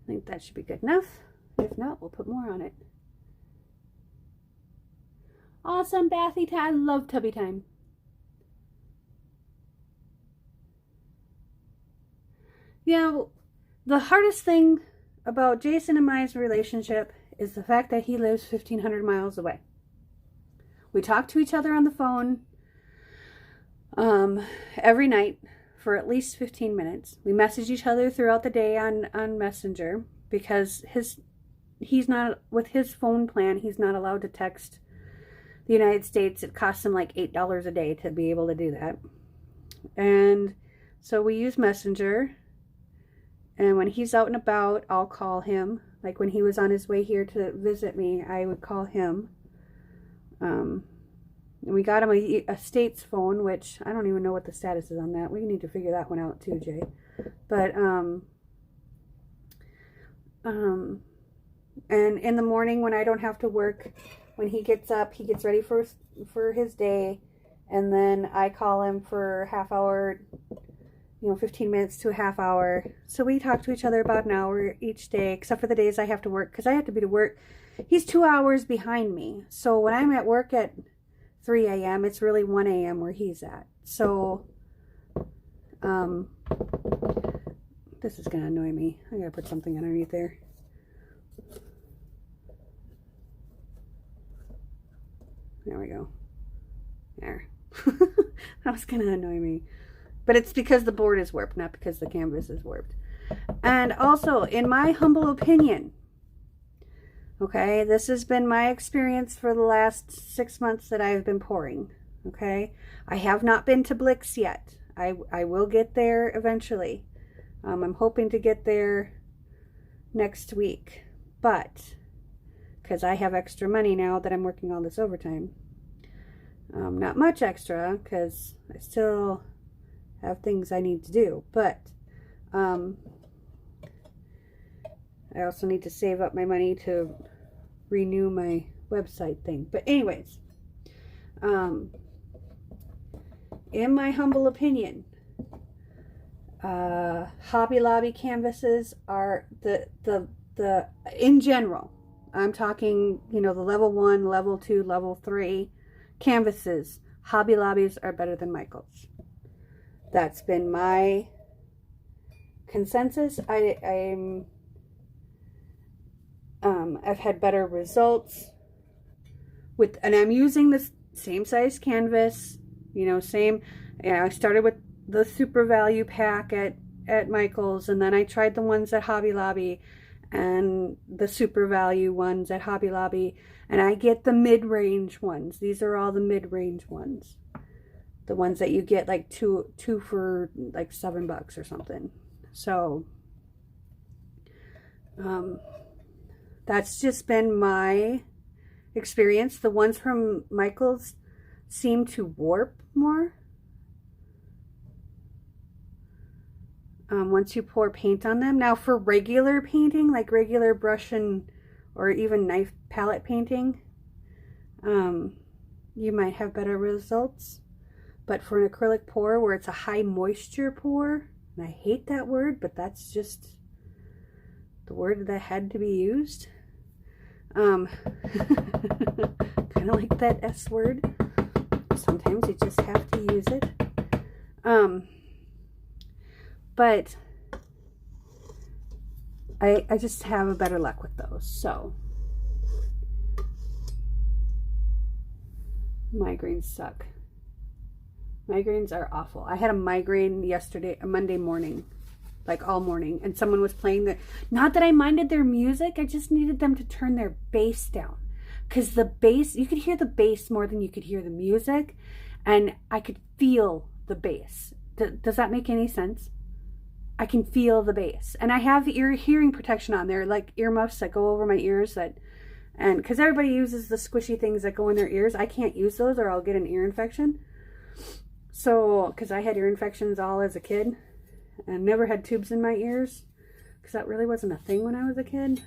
I think that should be good enough. If not, we'll put more on it. Awesome bathy time. I love tubby time. The hardest thing about Jason and my relationship is the fact that he lives 1,500 miles away. We talk to each other on the phone every night for at least 15 minutes. We message each other throughout the day on Messenger, because he's not, with his phone plan, he's not allowed to text the United States. It costs him like $8 a day to be able to do that. And so we use Messenger. And when he's out and about, I'll call him. Like when he was on his way here to visit me, I would call him. And we got him a States phone, which I don't even know what the status is on that. We need to figure that one out too, Jay. But, and in the morning when I don't have to work, when he gets up, he gets ready for his day. And then I call him for a half hour, 15 minutes to a half hour. So we talk to each other about an hour each day, except for the days I have to work, because I have to be to work. He's 2 hours behind me. So when I'm at work at 3 a.m., it's really 1 a.m. where he's at. So, this is going to annoy me. I got to put something underneath there. There we go. There. That was going to annoy me. But it's because the board is warped, not because the canvas is warped. And also, in my humble opinion, okay, this has been my experience for the last 6 months that I've been pouring. Okay, I have not been to Blick's yet. I will get there eventually. I'm hoping to get there next week, but because I have extra money now that I'm working all this overtime. Not much extra because I still have things I need to do, but I also need to save up my money to renew my website thing. But anyways, in my humble opinion, Hobby Lobby canvases are the in general, I'm talking, you know, the level 1, level 2, level 3 canvases. Hobby Lobbies are better than Michaels. That's been my consensus. I've had better results with, and I'm using the same size canvas, you know, same. I started with the super value pack at Michaels, and then I tried the ones at Hobby Lobby and the super value ones at Hobby Lobby, and I get the mid-range ones. These are all the mid-range ones, the ones that you get like two for like $7 or something. So that's just been my experience. The ones from Michaels seem to warp more once you pour paint on them. Now for regular painting, like regular brush and or even knife palette painting, you might have better results. But for an acrylic pour where it's a high moisture pour, and I hate that word, but that's just the word that had to be used. Kind of like that S word. Sometimes you just have to use it. But I just have a better luck with those. So migraines suck. Migraines are awful. I had a migraine yesterday, a Monday morning, like all morning, and someone was playing the, not that I minded their music, I just needed them to turn their bass down. Because the bass, you could hear the bass more than you could hear the music, and I could feel the bass. Does that make any sense? I can feel the bass. And I have the hearing protection on there, like earmuffs that go over my ears, that, and because everybody uses the squishy things that go in their ears, I can't use those or I'll get an ear infection. So, because I had ear infections all as a kid, and never had tubes in my ears, because that really wasn't a thing when I was a kid.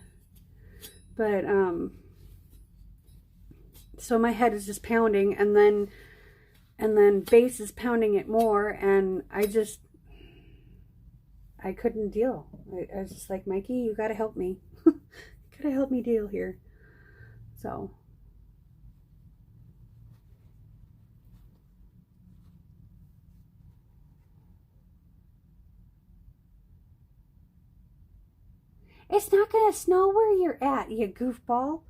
But, so my head is just pounding, and then bass is pounding it more, and I couldn't deal. I was just like, Mikey, you gotta help me. You gotta help me deal here. So. It's not gonna snow where you're at, you goofball.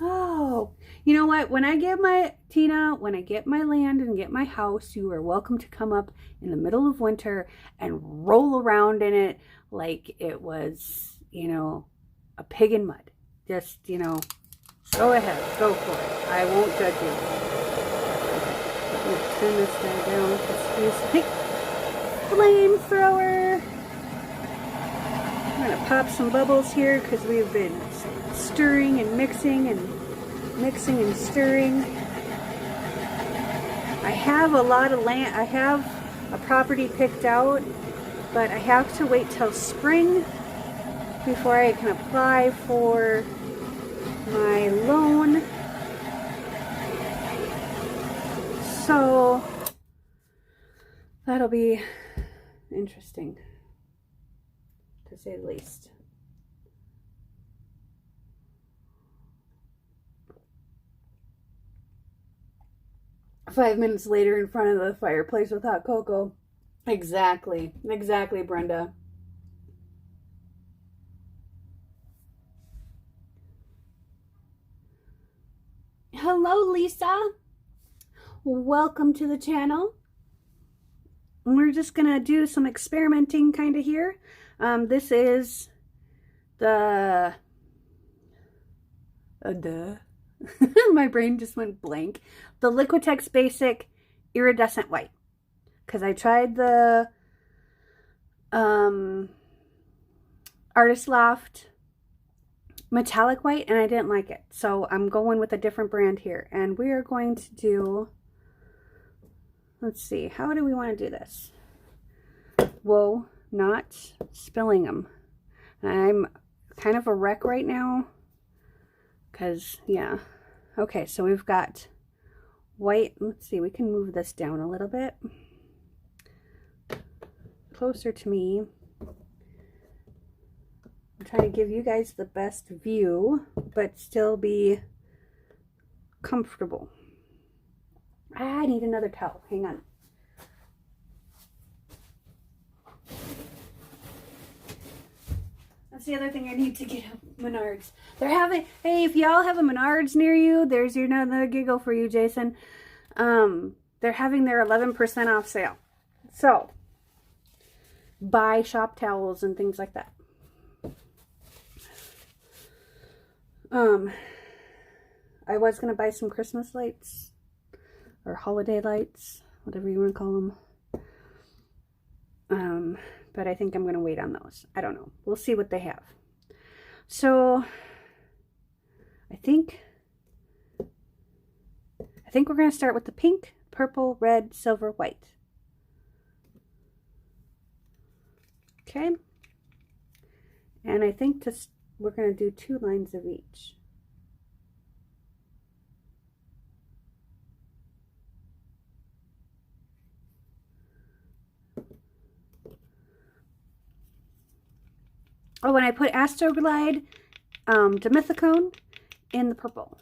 Oh, you know what? When I get my, Tina, when I get my land and get my house, you are welcome to come up in the middle of winter and roll around in it like it was, you know, a pig in mud. Just, you know, go ahead, go for it. I won't judge you. Let me turn this guy down. Excuse me. Flamethrower. I'm going to pop some bubbles here because we've been stirring and mixing and stirring. I have a lot of land. I have a property picked out, but I have to wait till spring before I can apply for my loan. So that'll be interesting, to say the least. Five minutes later in front of the fireplace with hot cocoa. Exactly, Brenda. Hello, Lisa. Welcome to the channel. We're just gonna do some experimenting kind of here. This is the My brain just went blank. The Liquitex Basic Iridescent White. Because I tried the Artist Loft Metallic White and I didn't like it. So I'm going with a different brand here. And we are going to do, let's see, how do we want to do this? Whoa, not spilling them. I'm kind of a wreck right now. Because, yeah. Okay, so we've got white. Let's see, we can move this down a little bit. Closer to me. I'm trying to give you guys the best view, but still be comfortable. I need another towel. Hang on. That's the other thing I need to get at Menards. They're having, hey, if y'all have a Menards near you, there's your another giggle for you, Jason. They're having their 11% off sale. So, buy shop towels and things like that. I was going to buy some Christmas lights or holiday lights, whatever you want to call them. But I think I'm going to wait on those. I don't know. We'll see what they have. So I think we're going to start with the pink, purple, red, silver, white. Okay. And I think we're going to do 2 lines of each. Oh, and I put Astroglide Dimethicone in the purple.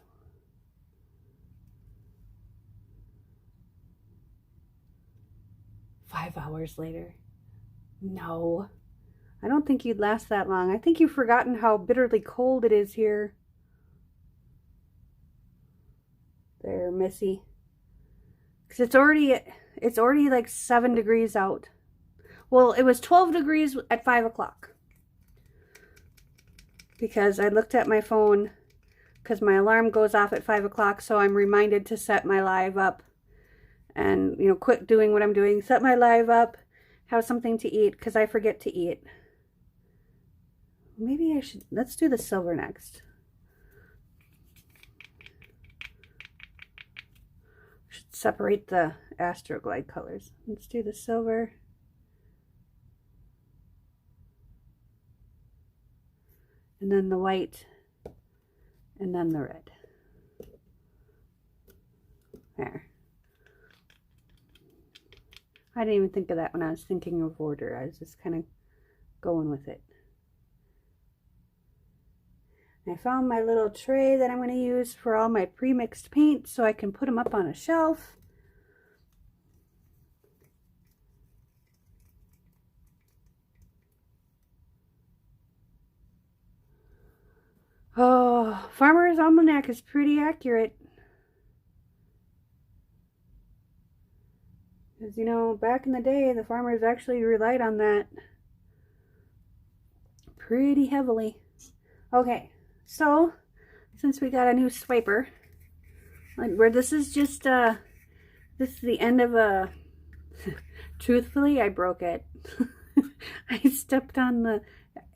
Five hours later. No. I don't think you'd last that long. I think you've forgotten how bitterly cold it is here. There, Missy. Because it's already like 7 degrees out. Well, it was 12 degrees at 5 o'clock. Because I looked at my phone because my alarm goes off at 5 o'clock, so I'm reminded to set my live up and, you know, quit doing what I'm doing, set my live up, have something to eat, because I forget to eat. Maybe I should, let's do the silver next. I should separate the Astroglide colors. Let's do the silver. And then the white, and then the red. There. I didn't even think of that when I was thinking of order. I was just kind of going with it. I found my little tray that I'm going to use for all my pre-mixed paint so I can put them up on a shelf. Oh, Farmer's Almanac is pretty accurate. Because, you know, back in the day, the farmers actually relied on that pretty heavily. Okay, so, since we got a new swiper, where this is just, this is the end of a, truthfully, I broke it. I stepped on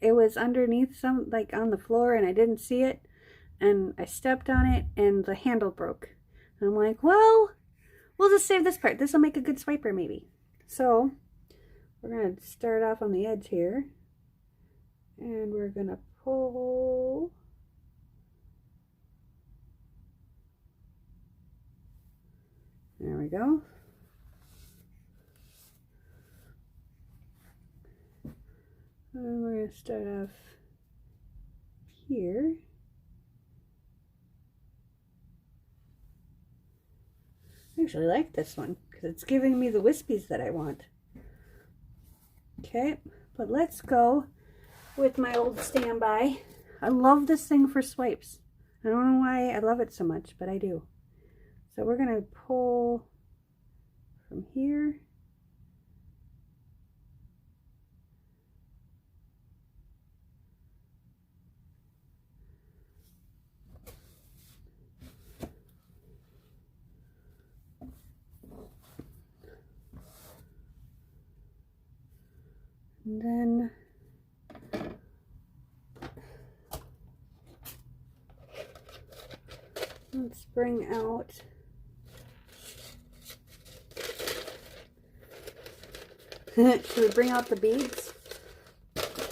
it was underneath like on the floor and I didn't see it. And I stepped on it and the handle broke. And I'm like, well, we'll just save this part. This will make a good swiper maybe. So, we're going to start off on the edge here. And we're going to pull. There we go. And we're going to start off here. I actually like this one because it's giving me the wispies that I want. Okay, but let's go with my old standby. I love this thing for swipes. I don't know why I love it so much, but I do. So we're going to pull from here. And then let's bring out should we bring out the beads?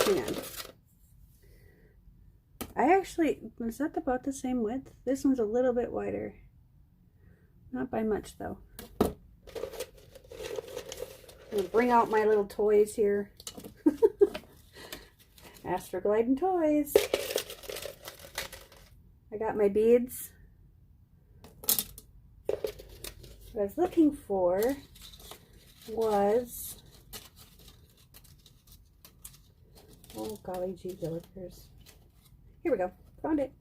Hang on. I actually, is that about the same width? This one's a little bit wider. Not by much though. I'm gonna bring out my little toys here. Astroglide toys. I got my beads. What I was looking for was, oh golly gee willikers. Here we go. Found it.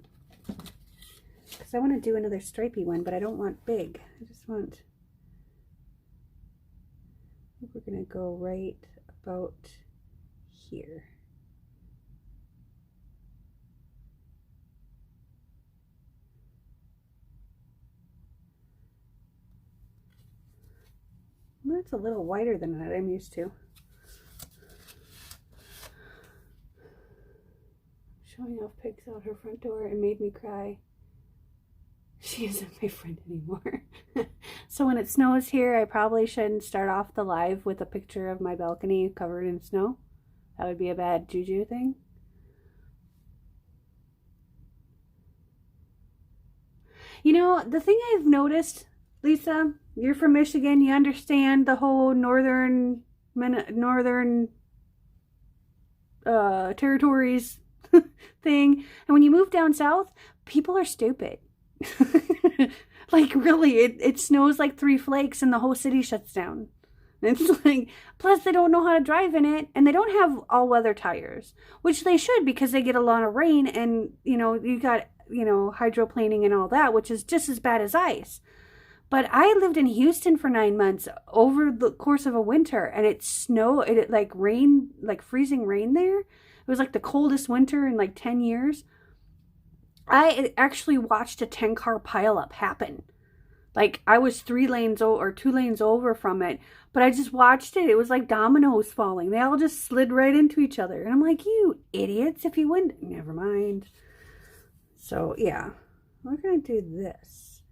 Because I want to do another stripey one, but I don't want big. I just want, I think we're going to go right about here. That's a little wider than that I'm used to. Showing off pigs out her front door and made me cry. She isn't my friend anymore. So when it snows here, I probably shouldn't start off the live with a picture of my balcony covered in snow. That would be a bad juju thing. You know, the thing I've noticed, Lisa, you're from Michigan, you understand the whole northern territories thing. And when you move down south, people are stupid. Like really, it snows like 3 flakes and the whole city shuts down. It's like, plus they don't know how to drive in it, and they don't have all-weather tires, which they should, because they get a lot of rain, and you know, you got, you know, hydroplaning and all that, which is just as bad as ice. But I lived in Houston for 9 months over the course of a winter, and it snowed, it like rained, like freezing rain there. It was like the coldest winter in like 10 years. I actually watched a 10-car pileup happen. Like I was 3 lanes or 2 lanes over from it, but I just watched it. It was like dominoes falling. They all just slid right into each other. And I'm like, you idiots, if you wouldn't, never mind. So yeah, we're going to do this.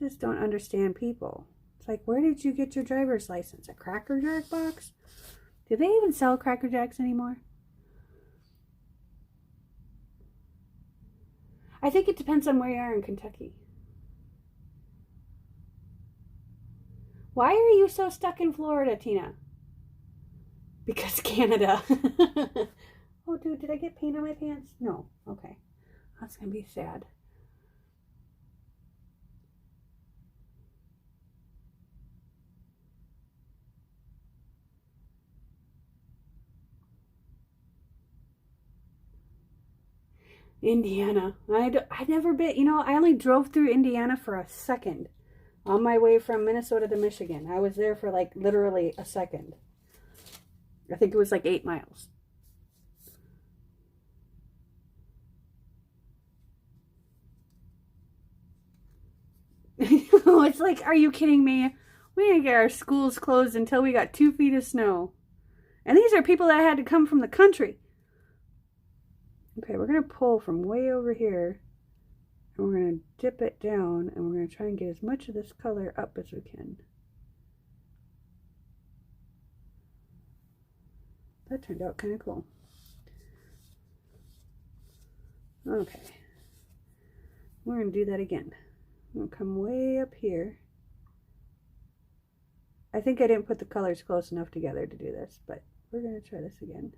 I just don't understand people. It's like, where did you get your driver's license? A Cracker Jack box? Do they even sell Cracker Jacks anymore? I think it depends on where you are in Kentucky. Why are you so stuck in Florida, Tina? Because Canada. Oh, dude, did I get paint on my pants? No. Okay. That's going to be sad. Indiana. I've never been, you know, I only drove through Indiana for a second on my way from Minnesota to Michigan. I was there for like literally a second. I think it was like 8 miles. It's like, are you kidding me? We didn't get our schools closed until we got 2 feet of snow. And these are people that had to come from the country. Okay, we're going to pull from way over here, and we're going to dip it down, and we're going to try and get as much of this color up as we can. That turned out kind of cool. Okay, we're going to do that again. I'm going to come way up here. I think I didn't put the colors close enough together to do this, but we're going to try this again.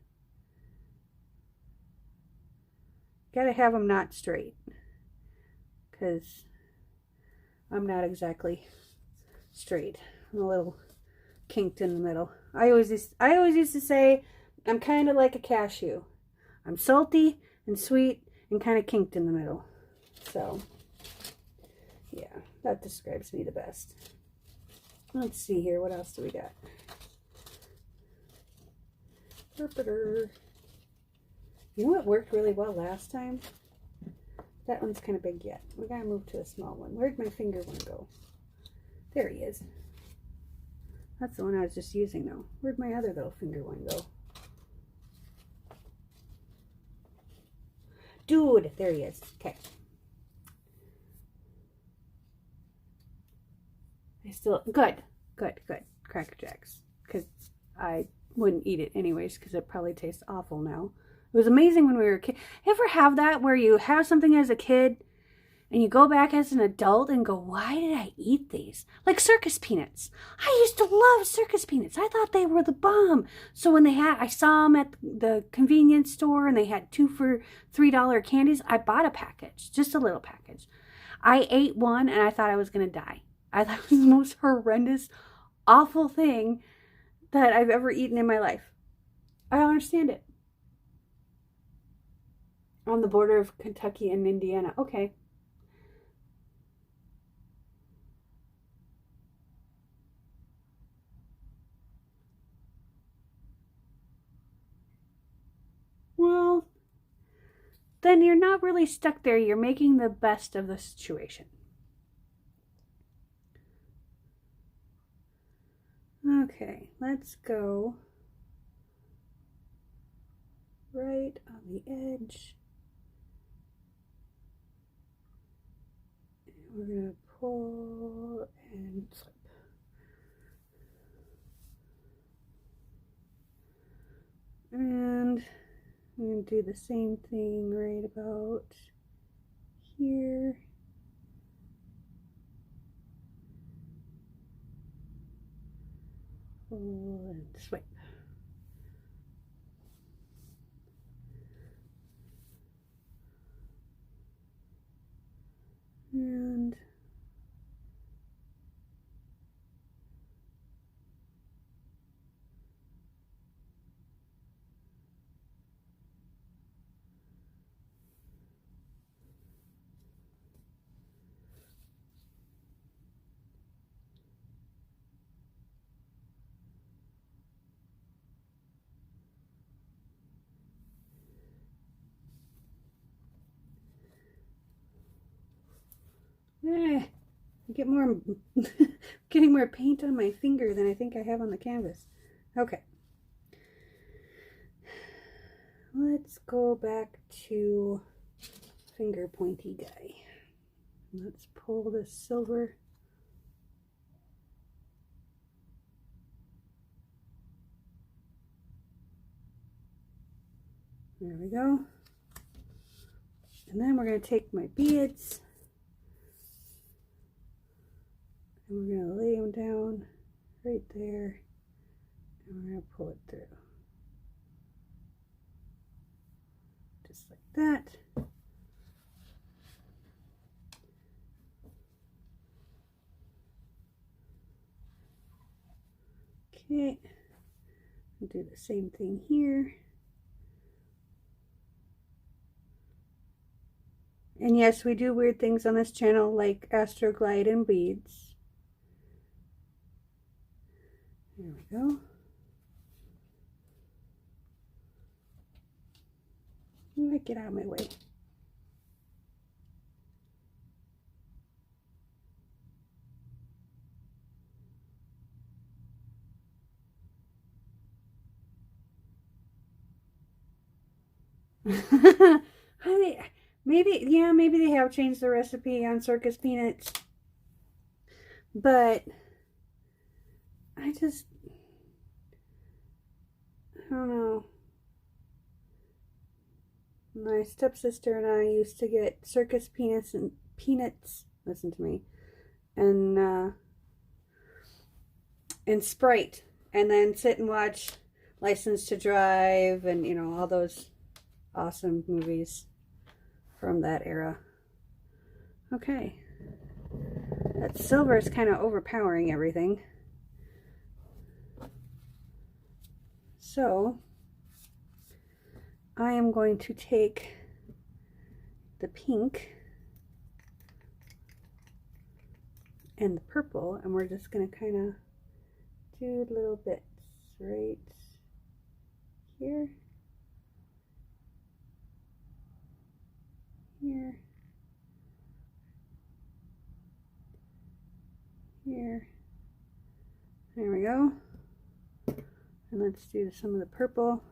Gotta have them not straight, because I'm not exactly straight. I'm a little kinked in the middle. I always used to say I'm kind of like a cashew. I'm salty and sweet and kind of kinked in the middle. So yeah, that describes me the best. Let's see here, what else do we got? You know what worked really well last time? That one's kind of big yet. We gotta move to a small one. Where'd my finger one go? There he is. That's the one I was just using though. Where'd my other little finger one go? Dude, there he is. Okay. I still, good. Cracker Jacks. Because I wouldn't eat it anyways because it probably tastes awful now. It was amazing when we were a kid. You ever have that where you have something as a kid and you go back as an adult and go, why did I eat these? Like circus peanuts. I used to love circus peanuts. I thought they were the bomb. So when I saw them at the convenience store and they had 2 for $3 candies, I bought a package, just a little package. I ate one and I thought I was going to die. I thought it was the most horrendous, awful thing that I've ever eaten in my life. I don't understand it. On the border of Kentucky and Indiana. Okay. Well, then you're not really stuck there. You're making the best of the situation. Okay, let's go right on the edge. And we're going to pull and slip. And I'm going to do the same thing right about here. Pull and swipe. And I get more, getting more paint on my finger than I think I have on the canvas. Okay. Let's go back to finger pointy guy. Let's pull this silver. There we go. And then we're going to take my beads. And we're going to lay them down right there. And we're going to pull it through. Just like that. Okay. I'll do the same thing here. And yes, we do weird things on this channel like astroglide and beads. There we go. Get out of my way. Maybe, yeah, maybe they have changed the recipe on circus peanuts. But I don't know. My stepsister and I used to get circus peanuts, listen to me, and Sprite, and then sit and watch License to Drive and, you know, all those awesome movies from that era. Okay. That silver is kind of overpowering everything. So I am going to take the pink and the purple, and we're just going to kind of do little bits right here, here, here, go. And let's do some of the purple.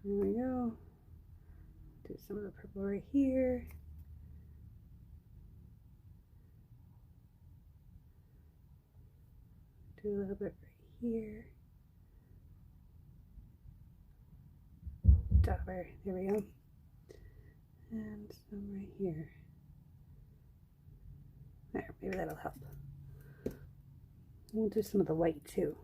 There we go. Do some of the purple right here. Do a little bit right here. There we go. And some right here. There, maybe that'll help. We'll do some of the white too.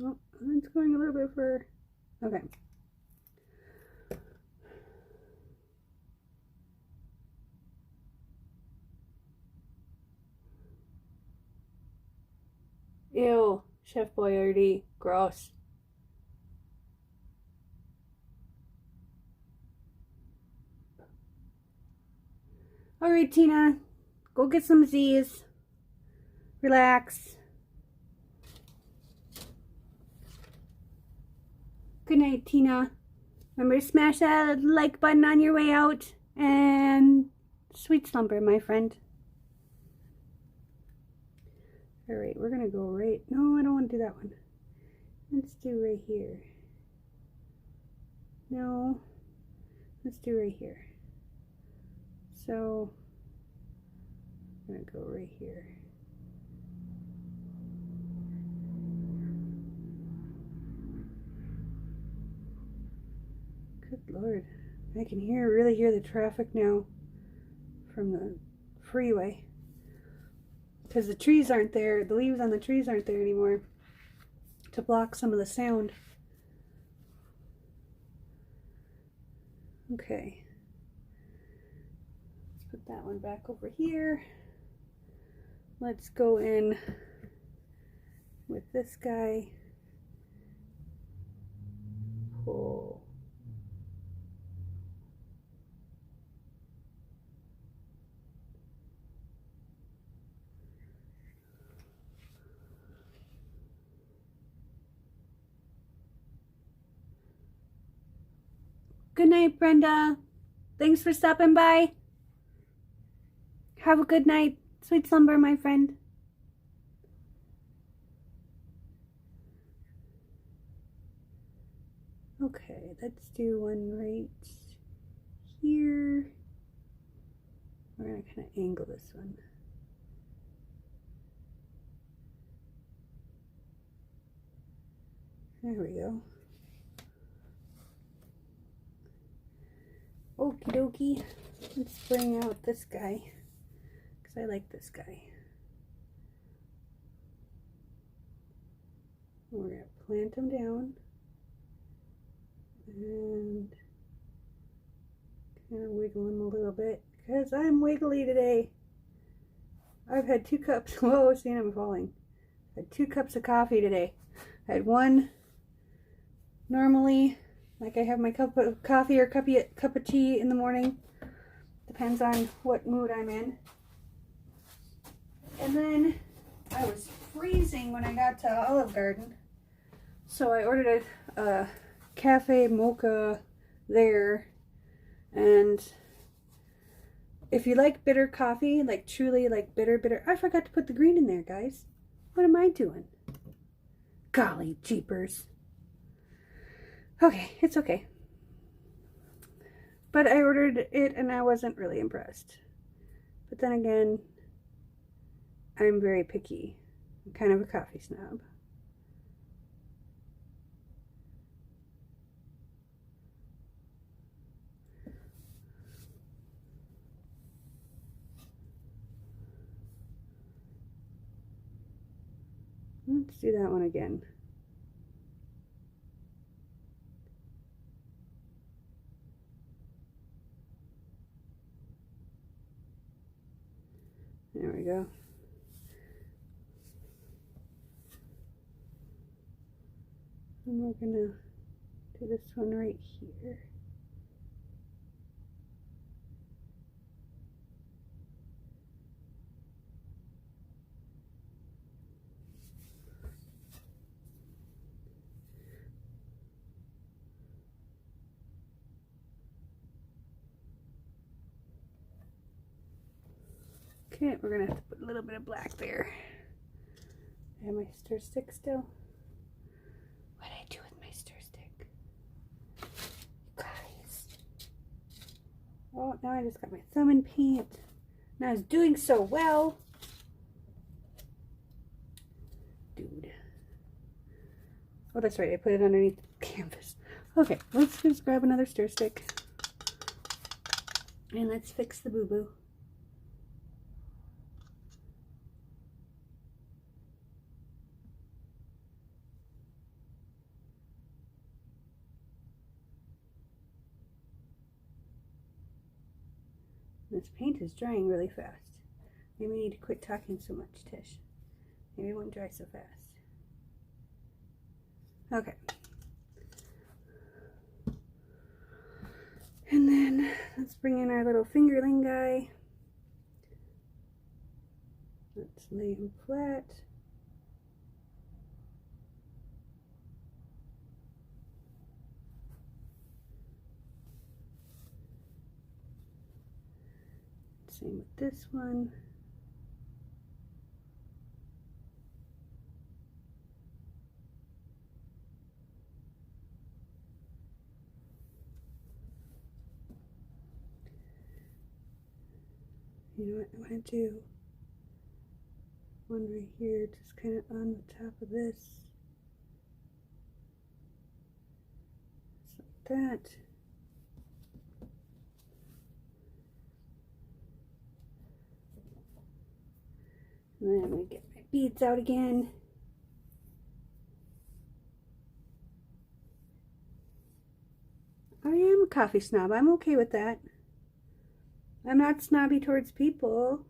Oh, it's going a little bit further. Okay. Ew, Chef Boyardee, gross. All right, Tina, go get some Z's. Relax. Good night, Tina. Remember to smash that like button on your way out. And sweet slumber, my friend. Alright, we're going to go right... No, I don't want to do that one. Let's do right here. No. Let's do right here. So, I'm going to go right here. Good Lord. I can really hear the traffic now from the freeway. Because the trees aren't there, the leaves on the trees aren't there anymore to block some of the sound. Okay. Let's put that one back over here. Let's go in with this guy. Pull. Good night, Brenda. Thanks for stopping by. Have a good night. Sweet slumber, my friend. Okay, let's do one right here. We're going to kind of angle this one. There we go. Okie dokie. Let's bring out this guy, because I like this guy. We're going to plant him down and kind of wiggle him a little bit, because I'm wiggly today. I've had 2 cups. Whoa, see, I'm falling. I had 2 cups of coffee today. I had one normally, like I have my cup of coffee or cup of tea in the morning. Depends on what mood I'm in. And then I was freezing when I got to Olive Garden. So I ordered a cafe mocha there. And if you like bitter coffee, like truly like bitter, I forgot to put the green in there, guys. What am I doing? Golly jeepers. Okay, it's okay. But I ordered it and I wasn't really impressed. But then again, I'm very picky. I'm kind of a coffee snob. Let's do that one again. There we go. And we're gonna do this one right here. Okay, we're gonna have to put a little bit of black there. I have my stir stick still. What did I do with my stir stick? Guys. Oh, now I just got my thumb in paint. Now it's doing so well. Dude. Oh, that's right. I put it underneath the canvas. Okay, let's just grab another stir stick. And let's fix the boo-boo. This paint is drying really fast. Maybe we need to quit talking so much, Tish. Maybe it won't dry so fast. Okay. And then let's bring in our little fingerling guy. Let's lay him flat. Same with this one. You know what I want to do? One right here, just kind of on the top of this. Just like that. And then I'm going to get my beads out again. I am a coffee snob. I'm okay with that. I'm not snobby towards people.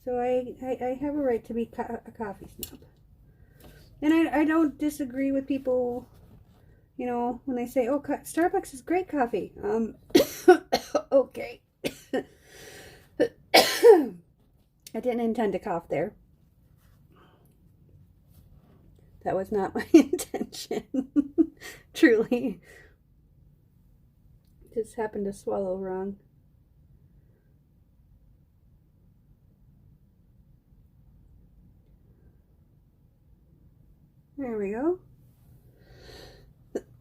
So I have a right to be a coffee snob. And I don't disagree with people, you know, when they say, oh, Starbucks is great coffee. Okay. I didn't intend to cough there. That was not my intention. Truly. Just happened to swallow wrong. There we go.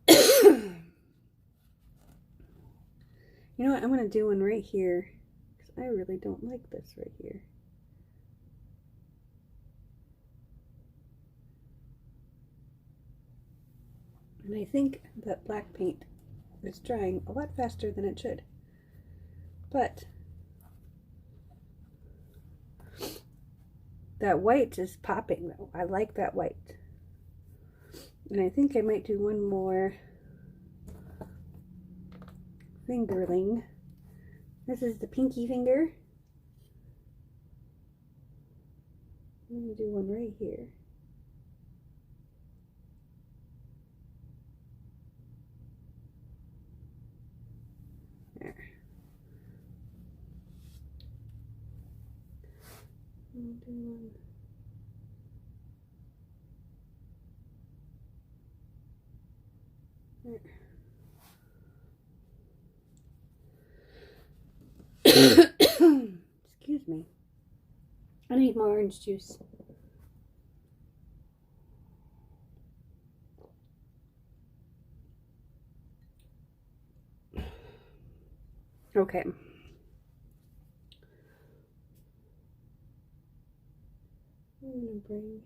You know what? I'm going to do one right here, because I really don't like this right here. And I think that black paint is drying a lot faster than it should. But that white is popping though. I like that white. And I think I might do one more fingerling. This is the pinky finger. I'm going to do one right here. There. I'll do one. There. Excuse me. I need more orange juice. Okay. I'm gonna bring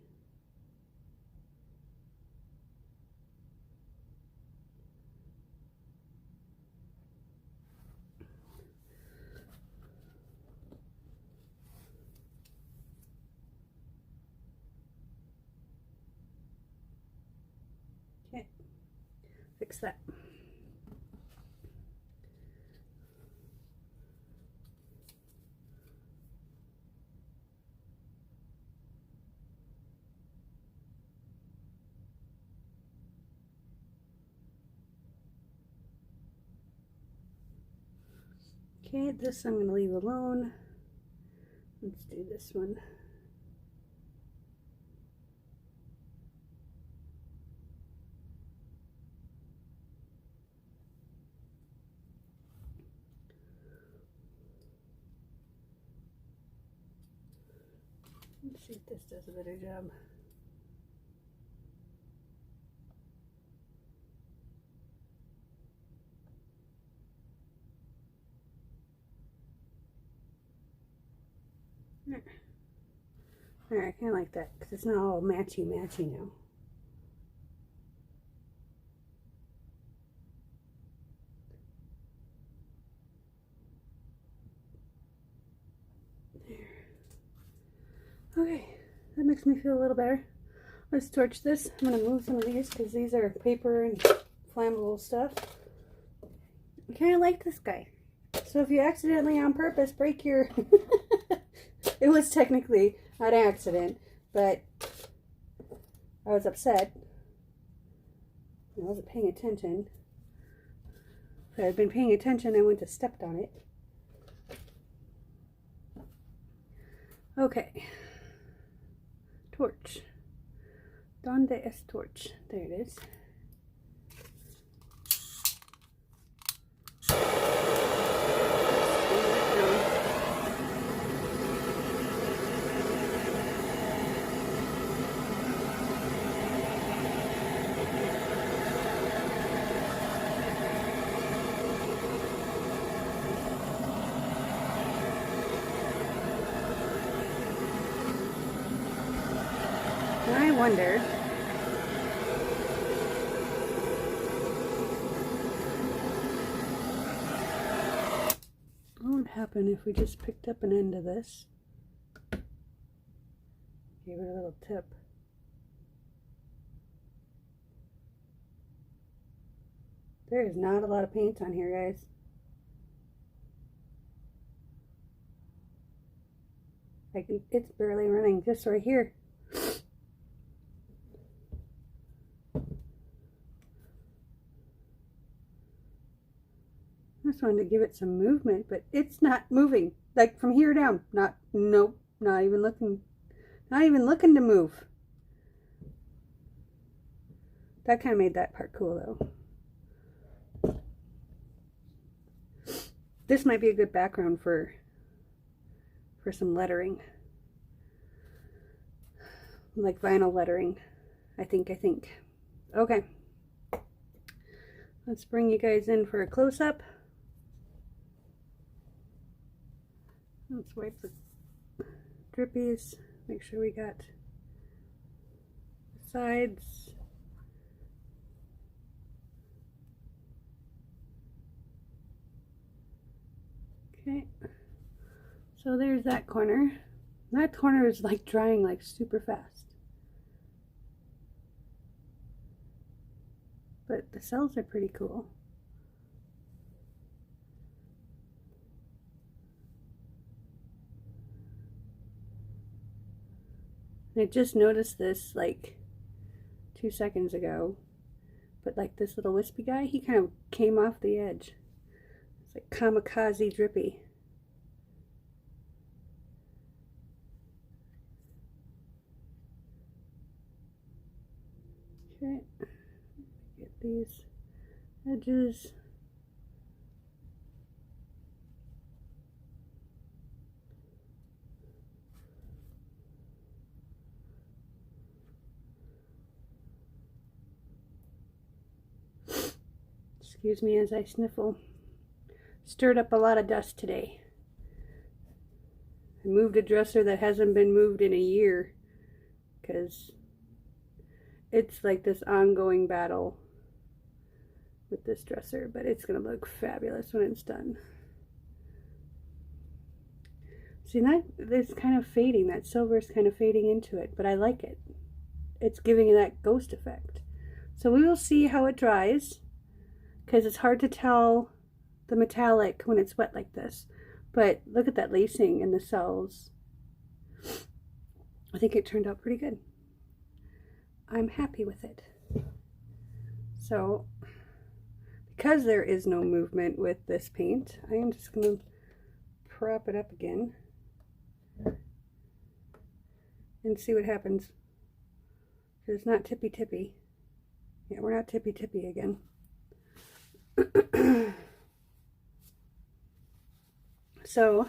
fix that. Okay, this I'm going to leave alone. Let's do this one. Let's see if this does a better job. Alright, I kind of like that because it's not all matchy now. There. Okay, that makes me feel a little better. Let's torch this. I'm going to move some of these because these are paper and flammable stuff. I kind of like this guy. So if you accidentally on purpose break your... It was technically an accident, but I was upset. I wasn't paying attention. If I had been paying attention, I wouldn't have stepped on it. Okay. Torch. Donde es torch? There it is. I wonder what would happen if we just picked up an end of this, gave it a little tip. There is not a lot of paint on here, guys. Like, it's barely running just right here. I just wanted to give it some movement, but it's not moving. Like from here down. Nope, not even looking to move. That kind of made that part cool though. This might be a good background for some lettering. Like vinyl lettering. I think. Okay. Let's bring you guys in for a close-up. Let's wipe the drippies, make sure we got the sides. Okay, so there's that corner. That corner is like drying like super fast. But the cells are pretty cool. I just noticed this like 2 seconds ago, but like this little wispy guy, he kind of came off the edge. It's like kamikaze drippy. Okay, get these edges. Excuse me as I sniffle. Stirred up a lot of dust today. I moved a dresser that hasn't been moved in a year because it's like this ongoing battle with this dresser, but it's going to look fabulous when it's done. See, that is kind of fading. That silver is kind of fading into it, but I like it. It's giving it that ghost effect. So we will see how it dries. because it's hard to tell the metallic when it's wet like this. But look at that lacing in the cells. I think it turned out pretty good. I'm happy with it. So, because there is no movement with this paint, I am just going to prop it up again and see what happens. It's not tippy-tippy. Yeah, we're not tippy-tippy again. So,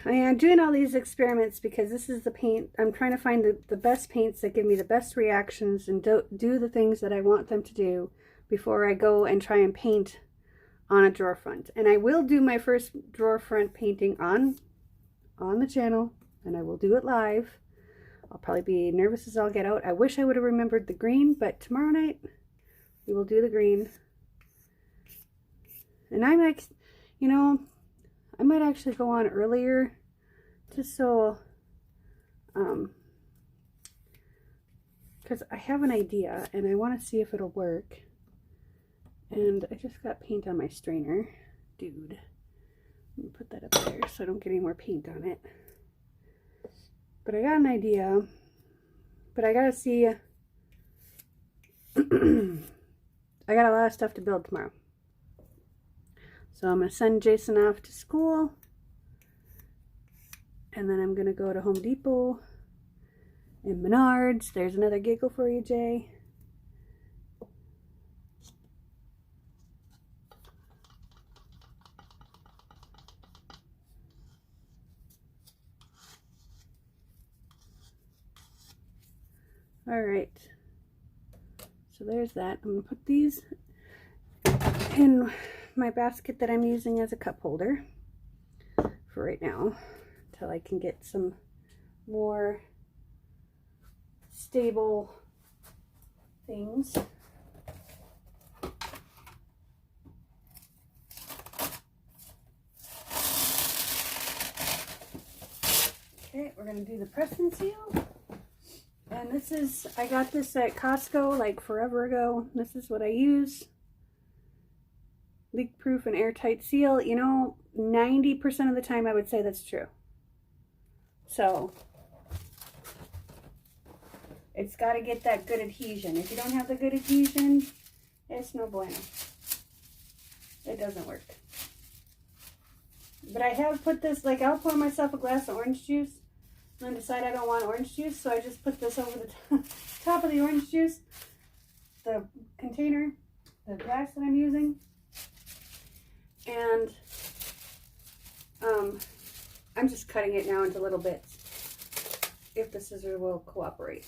I am doing all these experiments because this is the paint. I'm trying to find the best paints that give me the best reactions and do the things that I want them to do before I go and try and paint on a drawer front. And I will do my first drawer front painting on the channel, and I will do it live. I'll probably be nervous as all get out. I wish I would have remembered the green, but tomorrow night we will do the green. And I'm like, you know, I might actually go on earlier just so, because I have an idea and I want to see if it'll work. And I just got paint on my strainer. Dude, let me put that up there so I don't get any more paint on it. But I got an idea, but I gotta see, I got a lot of stuff to build tomorrow. So I'm gonna send Jason off to school, and then I'm gonna go to Home Depot and Menards. There's another giggle for you, Jay. All right, so there's that. I'm gonna put these in my basket that I'm using as a cup holder for right now until I can get some more stable things. Okay, we're gonna do the press and seal. And this is, I got this at Costco like forever ago. This is what I use. Leak-proof and airtight seal. You know, 90% of the time I would say that's true. So, it's got to get that good adhesion. If you don't have the good adhesion, it's no bueno. It doesn't work. But I have put this, like I'll pour myself a glass of orange juice and then decide I don't want orange juice, so I just put this over the top of the orange juice, the container, the glass that I'm using, and I'm just cutting it now into little bits, if the scissors will cooperate.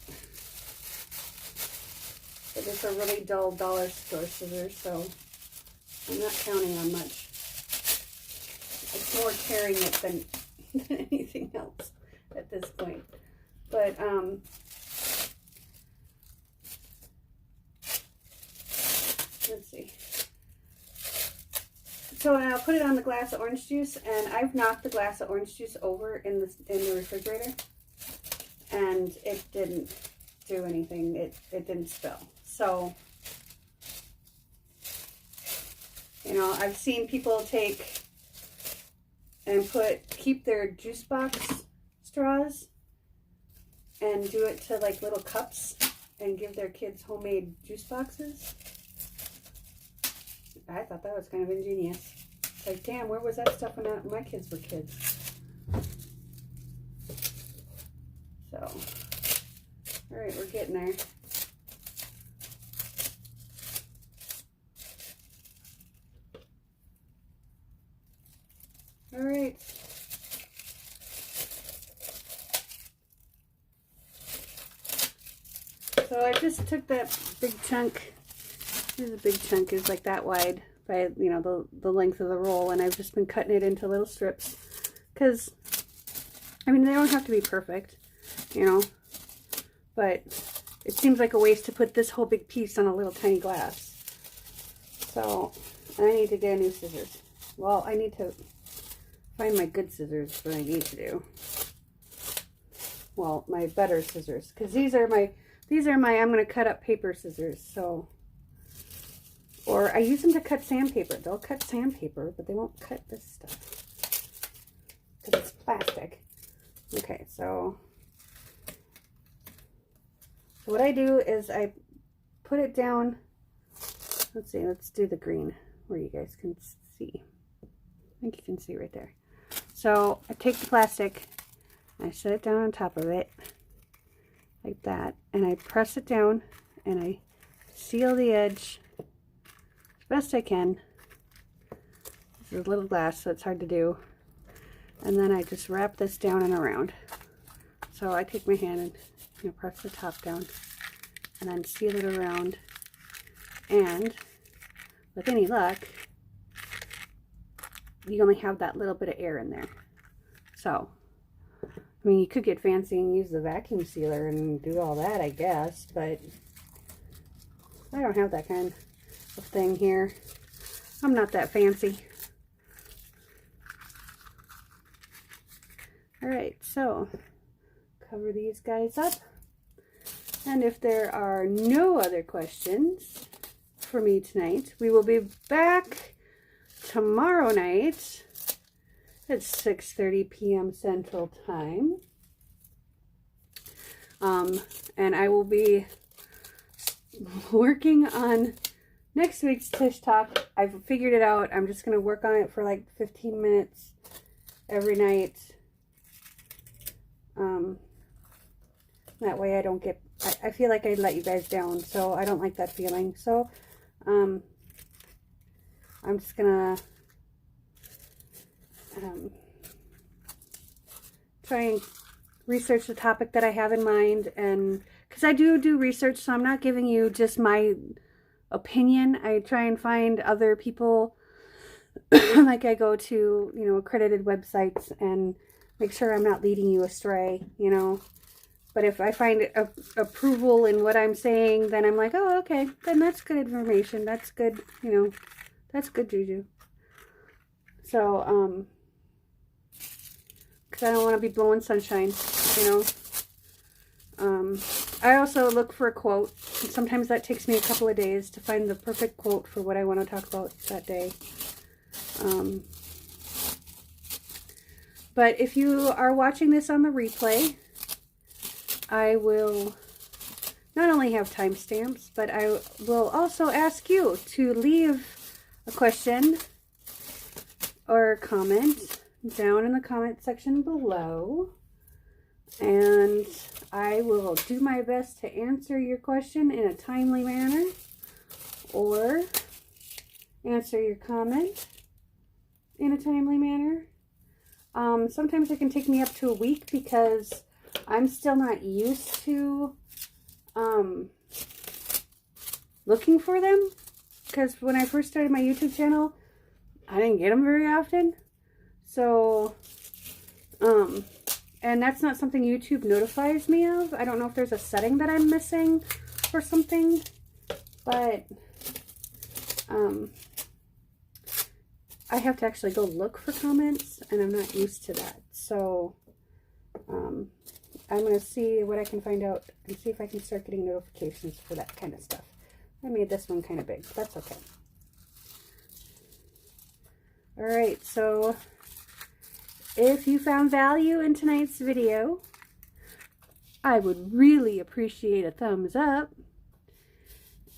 But it's a really dull dollar store scissors, so I'm not counting on much. It's more tearing it than anything else at this point. But let's see. So now I'll put it on the glass of orange juice, and I've knocked the glass of orange juice over in the refrigerator, and it didn't do anything. It didn't spill. So, you know, I've seen people take and keep their juice box straws and do it to like little cups and give their kids homemade juice boxes. I thought that was kind of ingenious. It's like, damn, where was that stuff when my kids were kids? So, all right, we're getting there. All right. So I just took that big chunk. This is a big chunk, is like that wide by, you know, the length of the roll, and I've just been cutting it into little strips because, I mean, they don't have to be perfect, you know, but it seems like a waste to put this whole big piece on a little tiny glass. So I need to get new scissors. Well, I need to find my good scissors, what I need to do. Well, my better scissors, because these are my I'm going to cut up paper scissors. So Or I use them to cut sandpaper. They'll cut sandpaper, but they won't cut this stuff because it's plastic. Okay, so what I do is I put it down. Let's see, let's do the green where you guys can see. I think you can see right there. So I take the plastic, I set it down on top of it like that, and I press it down and I seal the edge as best I can. This is a little glass, so it's hard to do. And then I just wrap this down and around. So I take my hand and press the top down and then seal it around. And with any luck, you only have that little bit of air in there. So, I mean, you could get fancy and use the vacuum sealer and do all that, I guess, but I don't have that kind of thing here. I'm not that fancy. Alright, so cover these guys up. And if there are no other questions for me tonight, we will be back tomorrow night at 6:30 p.m. Central Time. And I will be working on next week's Tish Talk. I've figured it out. I'm just going to work on it for like 15 minutes every night. That way I don't get, I feel like I let you guys down, so I don't like that feeling. So, I'm just gonna try and research the topic that I have in mind, and because I do research, so I'm not giving you just my opinion. I try and find other people, like I go to, you know, accredited websites and make sure I'm not leading you astray, you know. But if I find approval in what I'm saying, then I'm like, oh, okay, then that's good information. That's good, you know, that's good juju. So, because I don't want to be blowing sunshine, you know. I also look for a quote. And sometimes that takes me a couple of days to find the perfect quote for what I want to talk about that day. But if you are watching this on the replay, I will not only have timestamps, but I will also ask you to leave a question or comment down in the comment section below. And I will do my best to answer your question in a timely manner or answer your comment in a timely manner. Sometimes it can take me up to a week because I'm still not used to looking for them, because when I first started my YouTube channel, I didn't get them very often. So, and that's not something YouTube notifies me of. I don't know if there's a setting that I'm missing or something, but I have to actually go look for comments, and I'm not used to that. So, I'm going to see what I can find out and see if I can start getting notifications for that kind of stuff. I made this one kind of big, but that's okay. Alright, so if you found value in tonight's video, I would really appreciate a thumbs up.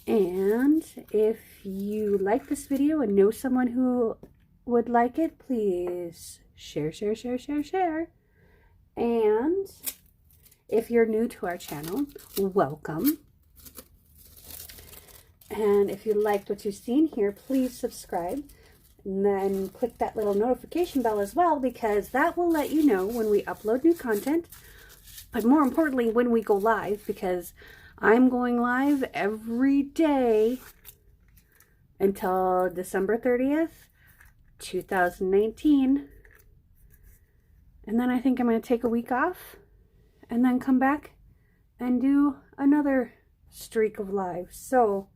And if you like this video and know someone who would like it, please share. And if you're new to our channel, welcome. And if you liked what you've seen here, please subscribe. And then click that little notification bell as well, because that will let you know when we upload new content. But more importantly, when we go live, because I'm going live every day until December 30th, 2019. And then I think I'm going to take a week off and then come back and do another streak of lives. So,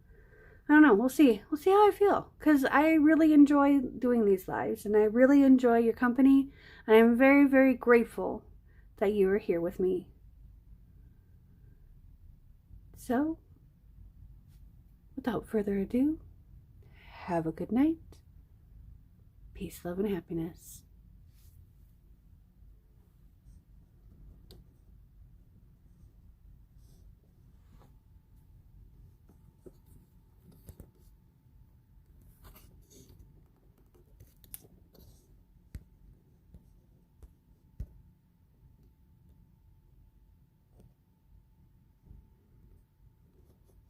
I don't know. We'll see. We'll see how I feel, because I really enjoy doing these lives, and I really enjoy your company, and I'm very, very grateful that you are here with me. So, without further ado, have a good night. Peace, love, and happiness.